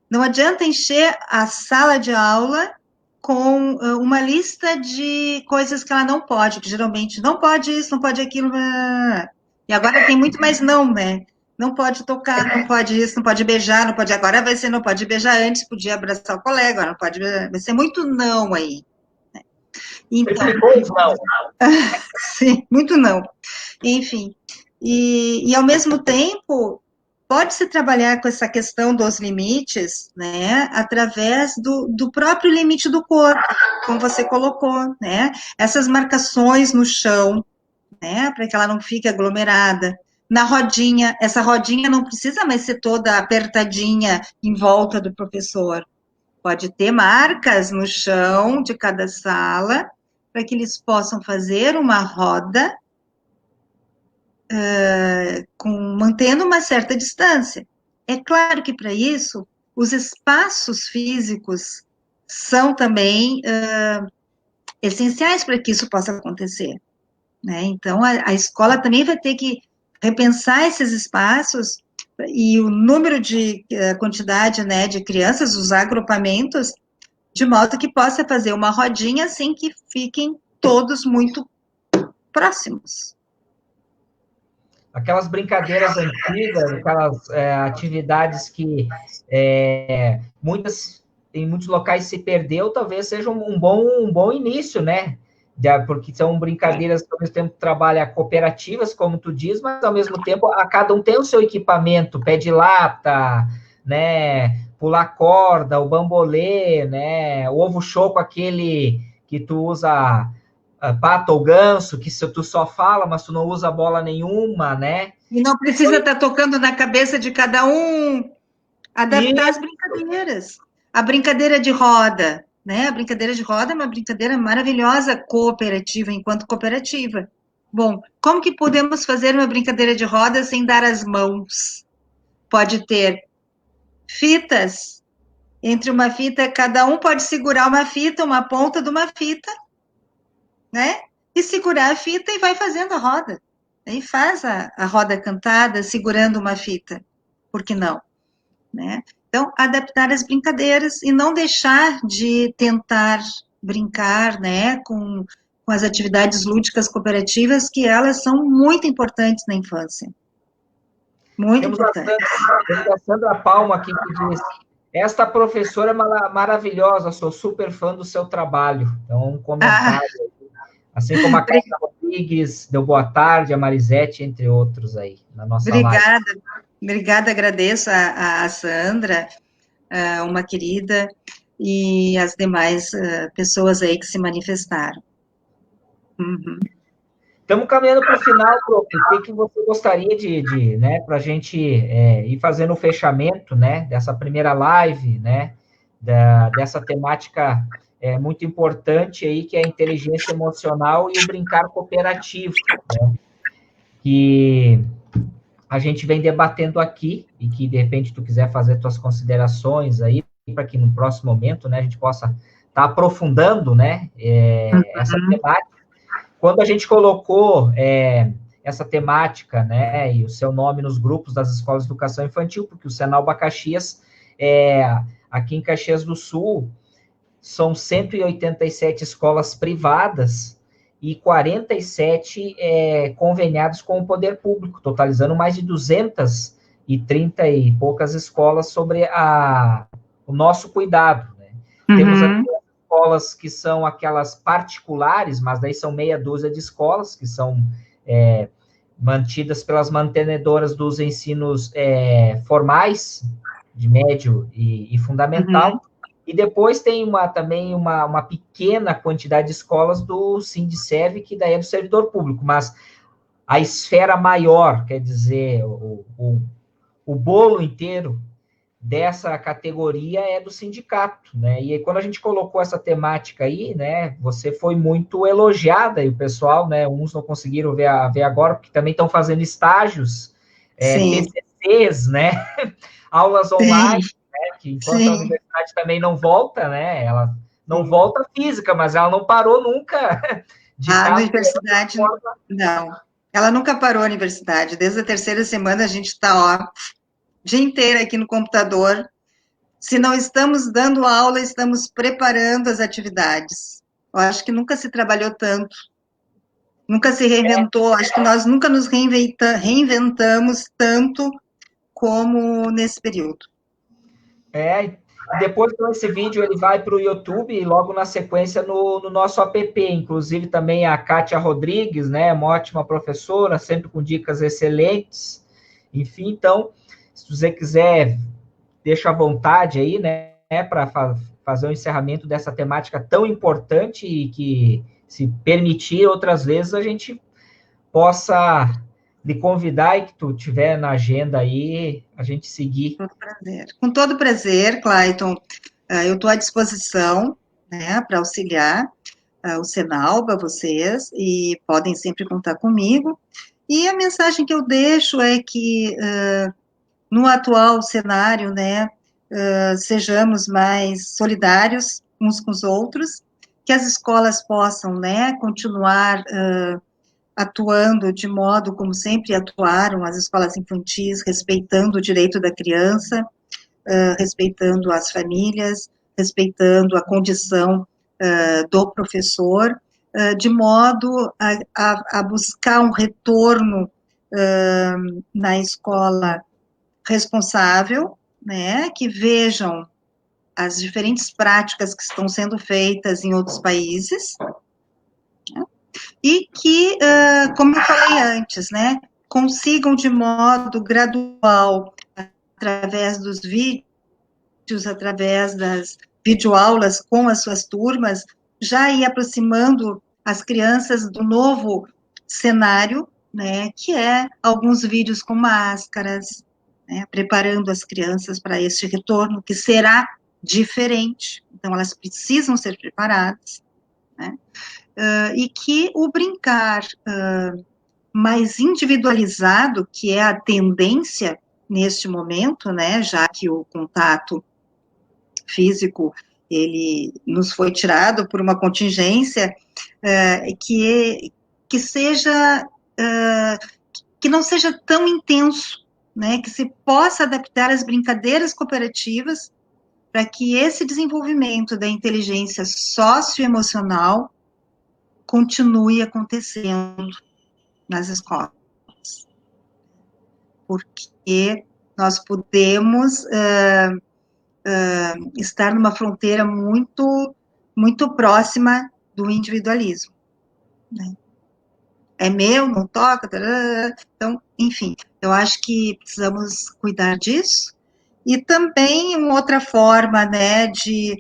Não adianta encher a sala de aula com uma lista de coisas que ela não pode, que geralmente não pode isso, não pode aquilo. E agora tem muito mais não, né? Não pode tocar, não pode isso, não pode beijar, não pode. Agora vai ser, não pode beijar antes, podia abraçar o colega, agora não pode beijar. Vai ser muito não aí. Então, Não. sim, muito não. Enfim. E ao mesmo tempo, pode-se trabalhar com essa questão dos limites, né, através do próprio limite do corpo, como você colocou, né, essas marcações no chão, né, para que ela não fique aglomerada. Na rodinha, essa rodinha não precisa mais ser toda apertadinha em volta do professor. Pode ter marcas no chão de cada sala, para que eles possam fazer uma roda mantendo uma certa distância. É claro que para isso, os espaços físicos são também essenciais para que isso possa acontecer, né? Então, a escola também vai ter que repensar esses espaços e o número de quantidade, né, de crianças, os agrupamentos, de modo que possa fazer uma rodinha sem que fiquem todos muito próximos. Aquelas brincadeiras antigas, aquelas atividades que em muitos locais se perdeu, talvez seja um bom início, né? Porque são brincadeiras que ao mesmo tempo trabalham cooperativas, como tu diz, mas ao mesmo tempo a cada um tem o seu equipamento, pé de lata, né? Pular corda, o bambolê, né? O ovo choco, aquele que tu usa pato ou ganso, que se tu só fala, mas tu não usa bola nenhuma, né? E não precisa estar tocando na cabeça de cada um, adaptar Isso. as brincadeiras. A brincadeira de roda, né? A brincadeira de roda é uma brincadeira maravilhosa, cooperativa, enquanto cooperativa. Bom, como que podemos fazer uma brincadeira de roda sem dar as mãos? Pode ter fitas, entre uma fita, cada um pode segurar uma fita, uma ponta de uma fita, né? E segurar a fita e vai fazendo a roda. Aí faz a roda cantada segurando uma fita. Por que não? Né? Então, adaptar as brincadeiras e não deixar de tentar brincar, né, com as atividades lúdicas cooperativas, que elas são muito importantes na infância. Muito importantes. Temos a Sandra Palma aqui que diz: esta professora é maravilhosa, sou super fã do seu trabalho. Então, um comentário. Assim como a Cássia Rodrigues, deu boa tarde, a Marisete, entre outros aí, na nossa live. Obrigada, agradeço a Sandra, uma querida, e as demais pessoas aí que se manifestaram. Uhum. Estamos caminhando para o final, prof. O que você gostaria né, para a gente ir fazendo o fechamento, né, dessa primeira live, né, dessa temática muito importante aí, que é a inteligência emocional e o brincar cooperativo, né, que a gente vem debatendo aqui, e que, de repente, tu quiser fazer tuas considerações aí, para que no próximo momento, né, a gente possa estar aprofundando, né, essa temática. Quando a gente colocou essa temática, né, e o seu nome nos grupos das escolas de educação infantil, porque o Senalba Caxias, aqui em Caxias do Sul, são 187 escolas privadas e 47 conveniados com o poder público, totalizando mais de 230 e poucas escolas sobre o nosso cuidado. Né? Temos aqui escolas que são aquelas particulares, mas daí são meia dúzia de escolas que são mantidas pelas mantenedoras dos ensinos formais, de médio e fundamental, e depois tem também uma pequena quantidade de escolas do Sindserv, que daí é do servidor público, mas a esfera maior, quer dizer, o bolo inteiro dessa categoria é do sindicato, né? E aí, quando a gente colocou essa temática aí, né, você foi muito elogiada, e o pessoal, né, uns não conseguiram ver agora, porque também estão fazendo estágios, TCCs, né, aulas online, né, que enquanto a universidade também não volta, né, ela não volta física, mas ela não parou nunca de estar... A universidade, não. Ela nunca parou a universidade. Desde a terceira semana a gente está, o dia inteiro aqui no computador. Se não estamos dando aula, estamos preparando as atividades. Eu acho que nunca se trabalhou tanto, nunca se reinventou, acho que nós nunca nos reinventamos tanto como nesse período. Depois, com esse vídeo, ele vai para o YouTube e logo na sequência no nosso app. Inclusive, também a Kátia Rodrigues, né? Uma ótima professora, sempre com dicas excelentes. Enfim, então, se você quiser, deixa à vontade aí, né? Para fazer o encerramento dessa temática tão importante e que, se permitir, outras vezes a gente possa lhe convidar e que tu tiver na agenda aí, a gente seguir. Com todo prazer, Clayton. Eu estou à disposição, né, para auxiliar o Senalba, vocês, e podem sempre contar comigo. E a mensagem que eu deixo é que, no atual cenário, né, sejamos mais solidários, uns com os outros, que as escolas possam, né, continuar atuando de modo como sempre atuaram as escolas infantis, respeitando o direito da criança, respeitando as famílias, respeitando a condição do professor, de modo a buscar um retorno na escola responsável, né, que vejam as diferentes práticas que estão sendo feitas em outros países, né, e que, como eu falei antes, né, consigam de modo gradual, através dos vídeos, através das videoaulas com as suas turmas, já ir aproximando as crianças do novo cenário, né, que é alguns vídeos com máscaras, né, preparando as crianças para este retorno, que será diferente, então elas precisam ser preparadas, né, e que o brincar mais individualizado, que é a tendência neste momento, né, já que o contato físico, ele nos foi tirado por uma contingência, que seja, que não seja tão intenso, né, que se possa adaptar às brincadeiras cooperativas para que esse desenvolvimento da inteligência socioemocional continue acontecendo nas escolas. Porque nós podemos estar numa fronteira muito, muito próxima do individualismo, né? É meu, não toca, tarará. Então, enfim, eu acho que precisamos cuidar disso. E também uma outra forma, né, de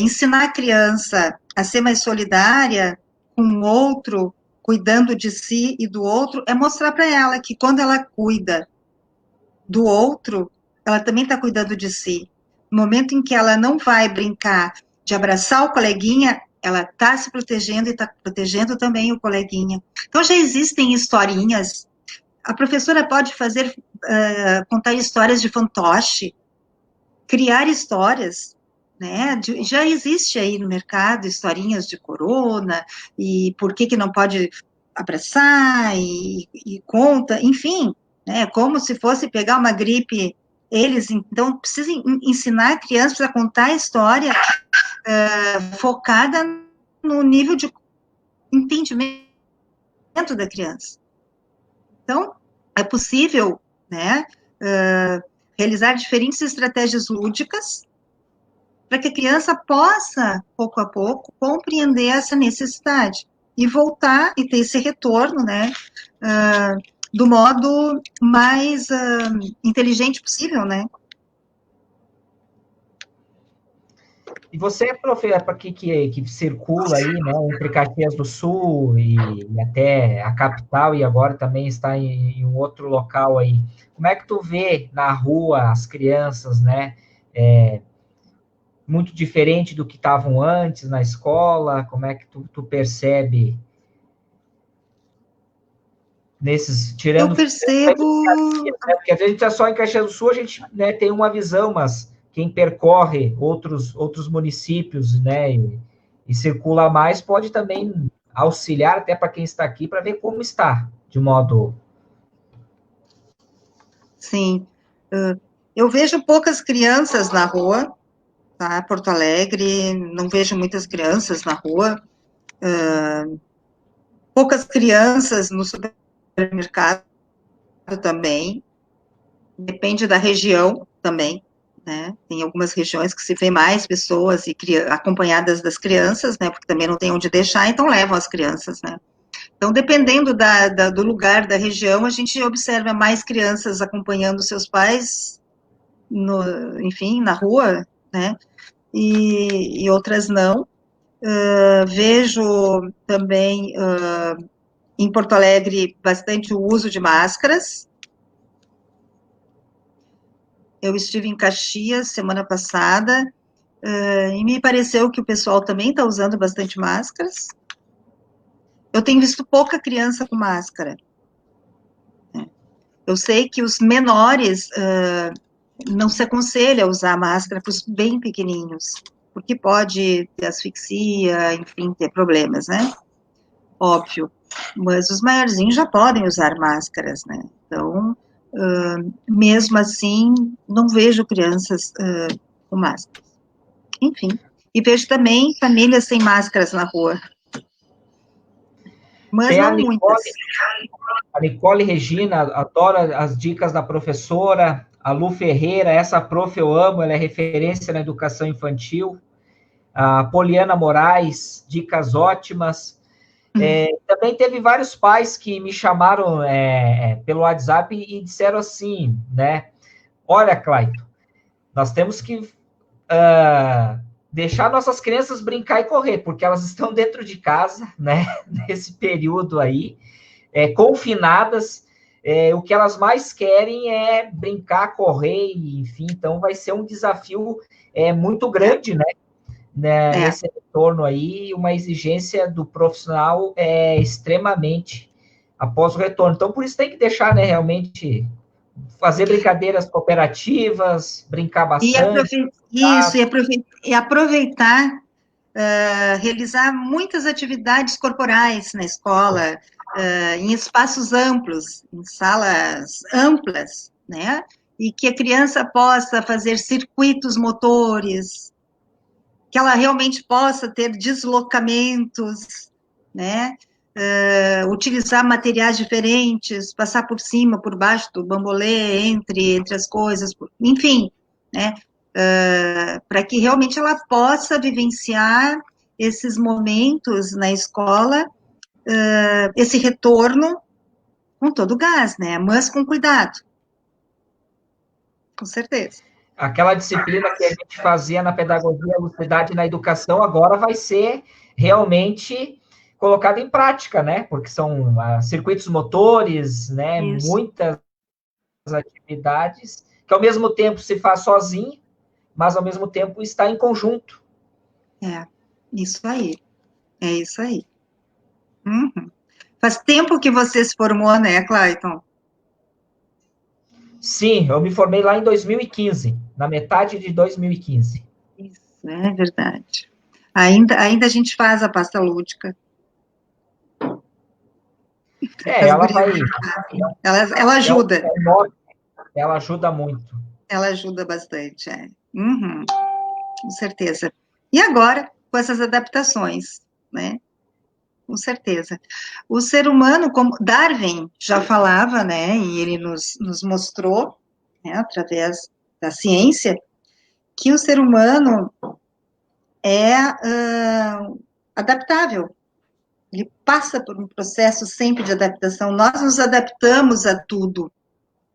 ensinar a criança a ser mais solidária com o outro, cuidando de si e do outro, é mostrar para ela que quando ela cuida do outro, ela também está cuidando de si. No momento em que ela não vai brincar de abraçar o coleguinha, ela está se protegendo e está protegendo também o coleguinha. Então, já existem historinhas. A professora pode fazer, contar histórias de fantoche, criar histórias, né? Já existe aí no mercado historinhas de corona, e por que não pode abraçar, e conta, enfim, né? Como se fosse pegar uma gripe. Eles, então, precisam ensinar crianças a contar a história focada no nível de entendimento da criança. Então, é possível, né, realizar diferentes estratégias lúdicas para que a criança possa, pouco a pouco, compreender essa necessidade e voltar e ter esse retorno, né, do modo mais inteligente possível, né. E você, profe, para que circula aí, né, entre Caxias do Sul e até a capital, e agora também está em um outro local aí, como é que tu vê na rua as crianças, né, muito diferente do que estavam antes na escola? Como é que tu percebe nesses, Eu tirando... percebo... Né, porque às vezes a gente está só em Caxias do Sul, a gente, né, tem uma visão, mas quem percorre outros municípios, né, e circula mais, pode também auxiliar até para quem está aqui, para ver como está, de modo... Sim. Eu vejo poucas crianças na rua, tá? Porto Alegre, não vejo muitas crianças na rua. Poucas crianças no supermercado também. Depende da região também, né? Tem algumas regiões que se vê mais pessoas acompanhadas das crianças, né? Porque também não tem onde deixar, então levam as crianças, né? Então, dependendo do lugar, da região, a gente observa mais crianças acompanhando seus pais, enfim, na rua, né? E outras não. Vejo também em Porto Alegre bastante o uso de máscaras. Eu estive em Caxias semana passada e me pareceu que o pessoal também está usando bastante máscaras. Eu tenho visto pouca criança com máscara. Eu sei que os menores não se aconselha usar máscara para os bem pequenininhos, porque pode ter asfixia, enfim, ter problemas, né? Óbvio. Mas os maiorzinhos já podem usar máscaras, né? Então, mesmo assim, não vejo crianças com máscaras. Enfim. E vejo também famílias sem máscaras na rua. Mas Tem não muitas. A Nicole Regina, adora as dicas da professora. A Lu Ferreira, essa prof eu amo, ela é referência na educação infantil. A Poliana Moraes, dicas ótimas. Também teve vários pais que me chamaram pelo WhatsApp e disseram assim, né? Olha, Claito, nós temos que deixar nossas crianças brincar e correr, porque elas estão dentro de casa, né? Nesse período aí, confinadas. O que elas mais querem é brincar, correr, enfim. Então, vai ser um desafio muito grande, né? Nesse retorno aí, uma exigência do profissional extremamente após o retorno. Então, por isso tem que deixar, né, realmente fazer brincadeiras cooperativas, brincar bastante. E aproveitar, realizar muitas atividades corporais na escola, em espaços amplos, em salas amplas, né? E que a criança possa fazer circuitos motores, que ela realmente possa ter deslocamentos, né? Utilizar materiais diferentes, passar por cima, por baixo do bambolê, entre as coisas, enfim, né? Para que realmente ela possa vivenciar esses momentos na escola, esse retorno com todo o gás, né? Mas com cuidado, com certeza. Aquela disciplina que a gente fazia na pedagogia, a lucidade na educação, agora vai ser realmente colocada em prática, né? Porque são circuitos motores, né? Isso. Muitas atividades que ao mesmo tempo se faz sozinho, mas ao mesmo tempo está em conjunto. Isso aí. É isso aí. Uhum. Faz tempo que você se formou, né, Clayton? Sim, eu me formei lá em 2015, na metade de 2015. Isso, é verdade. Ainda a gente faz a pasta lúdica. Ela vai. Ela ajuda. Ela ajuda muito. Ela ajuda bastante, Uhum, com certeza. E agora, com essas adaptações, né? Com certeza. O ser humano, como Darwin já falava, né? E ele nos mostrou, né, através da ciência, que o ser humano é adaptável. Ele passa por um processo sempre de adaptação. Nós nos adaptamos a tudo,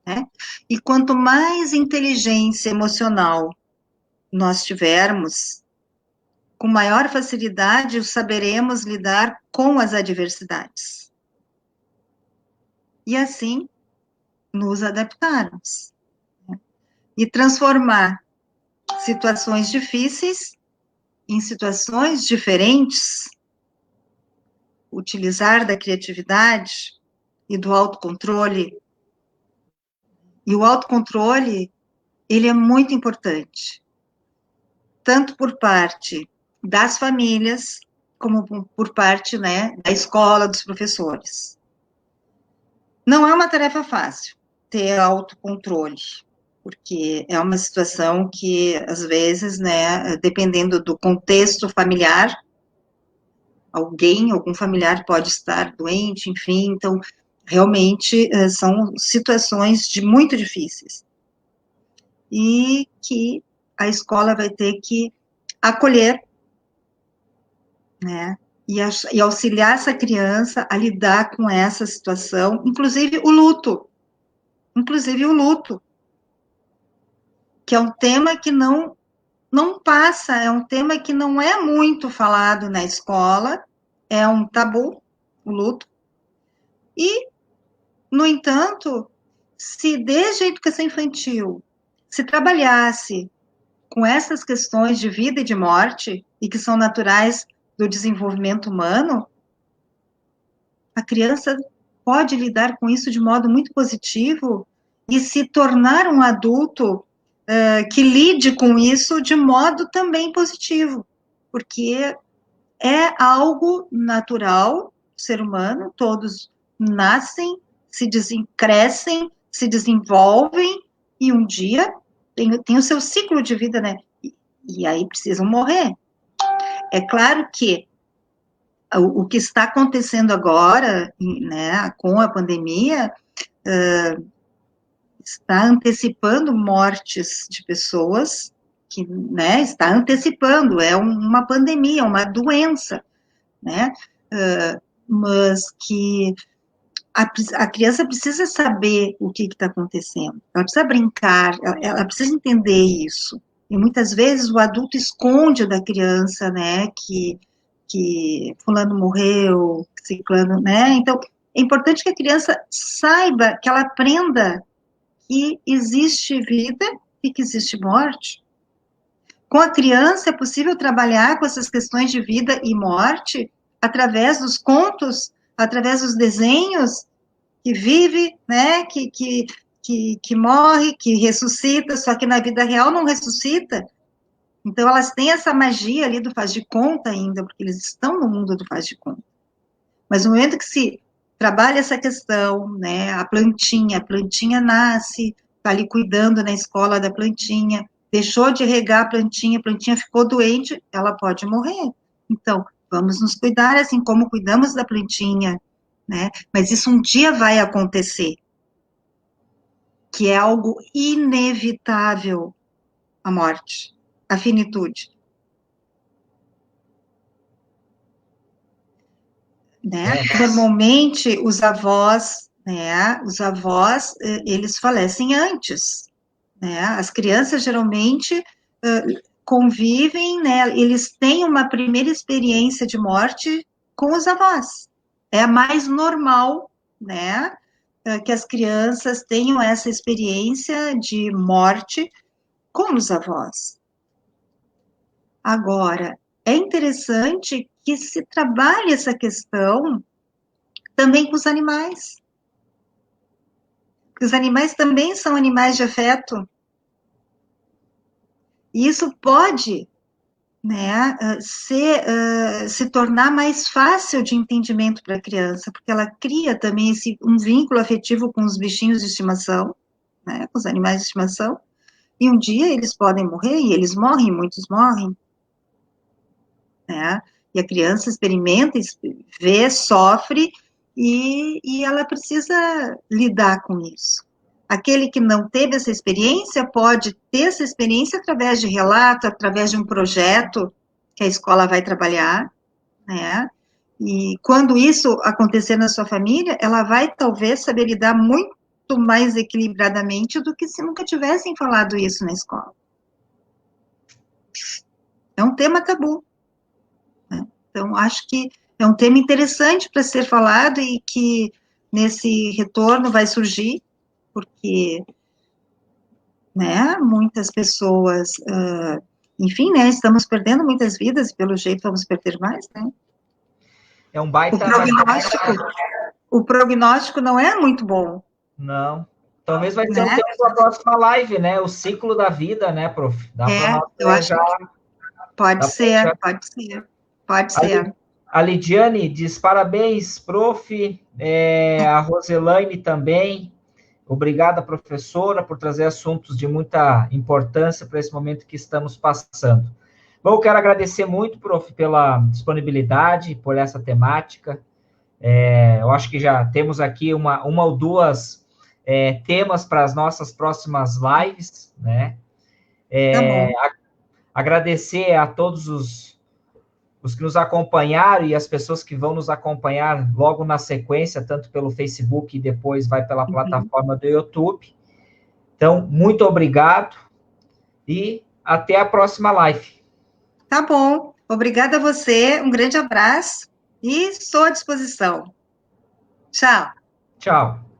né? E quanto mais inteligência emocional nós tivermos, com maior facilidade saberemos lidar com as adversidades. E assim, nos adaptarmos. Né? E transformar situações difíceis em situações diferentes, utilizar da criatividade e do autocontrole. E o autocontrole, ele é muito importante, tanto por parte das famílias, como por parte, né, da escola, dos professores. Não é uma tarefa fácil ter autocontrole, porque é uma situação que, às vezes, né, dependendo do contexto familiar, algum familiar pode estar doente, enfim, então, realmente, são situações muito difíceis. E que a escola vai ter que acolher, né, e auxiliar essa criança a lidar com essa situação, inclusive o luto, que é um tema que não passa, é um tema que não é muito falado na escola, é um tabu, o luto, e, no entanto, se desde a educação infantil se trabalhasse com essas questões de vida e de morte, e que são naturais do desenvolvimento humano, a criança pode lidar com isso de modo muito positivo e se tornar um adulto que lide com isso de modo também positivo, porque é algo natural, ser humano, todos nascem, crescem, se desenvolvem, e um dia tem o seu ciclo de vida, né? E aí precisam morrer. É claro que o que está acontecendo agora, né, com a pandemia, está antecipando mortes de pessoas, que, né, está antecipando, é uma pandemia, uma doença, né, mas que a criança precisa saber o que está acontecendo, ela precisa brincar, ela precisa entender isso, e muitas vezes o adulto esconde da criança, né, que fulano morreu, ciclano, né, então é importante que a criança saiba, que ela aprenda que existe vida e que existe morte. Com a criança é possível trabalhar com essas questões de vida e morte através dos contos, através dos desenhos, que vive, né, que morre, que ressuscita, só que na vida real não ressuscita. Então, elas têm essa magia ali do faz de conta ainda, porque eles estão no mundo do faz de conta. Mas no momento que se trabalha essa questão, né, a plantinha nasce, está ali cuidando na escola da plantinha, deixou de regar a plantinha ficou doente, ela pode morrer. Então, vamos nos cuidar assim como cuidamos da plantinha, né? Mas isso um dia vai acontecer, que é algo inevitável, a morte, a finitude. Né? Normalmente, os avós, eles falecem antes, né? As crianças geralmente convivem, né? Eles têm uma primeira experiência de morte com os avós. É a mais normal, né? Que as crianças tenham essa experiência de morte com os avós. Agora, é interessante que se trabalhe essa questão também com os animais. Porque os animais também são animais de afeto. E isso pode, né, se tornar mais fácil de entendimento para a criança, porque ela cria também um vínculo afetivo com os bichinhos de estimação, né, com os animais de estimação, e um dia eles podem morrer, e eles morrem, muitos morrem, né, e a criança experimenta, vê, sofre, e ela precisa lidar com isso. Aquele que não teve essa experiência pode ter essa experiência através de relato, através de um projeto que a escola vai trabalhar, né? E quando isso acontecer na sua família, ela vai talvez saber lidar muito mais equilibradamente do que se nunca tivessem falado isso na escola. É um tema tabu, né? Então, acho que é um tema interessante para ser falado e que nesse retorno vai surgir, porque, né, muitas pessoas, enfim, né, estamos perdendo muitas vidas e pelo jeito vamos perder mais, né? É um baita... O prognóstico não é muito bom. Não. Talvez vai ser o tema da próxima live, né? O ciclo da vida, né, prof? Dá para nós eu acho já... Pode ser. A Lidiane diz parabéns, prof. A Roselaine também. Obrigada, professora, por trazer assuntos de muita importância para esse momento que estamos passando. Bom, eu quero agradecer muito, prof, pela disponibilidade, por essa temática. Eu acho que já temos aqui uma ou duas temas para as nossas próximas lives, né? Tá bom. Agradecer a todos os que nos acompanharam e as pessoas que vão nos acompanhar logo na sequência, tanto pelo Facebook e depois vai pela plataforma do YouTube. Então, muito obrigado e até a próxima live. Tá bom. Obrigada a você, um grande abraço e estou à disposição. Tchau. Tchau.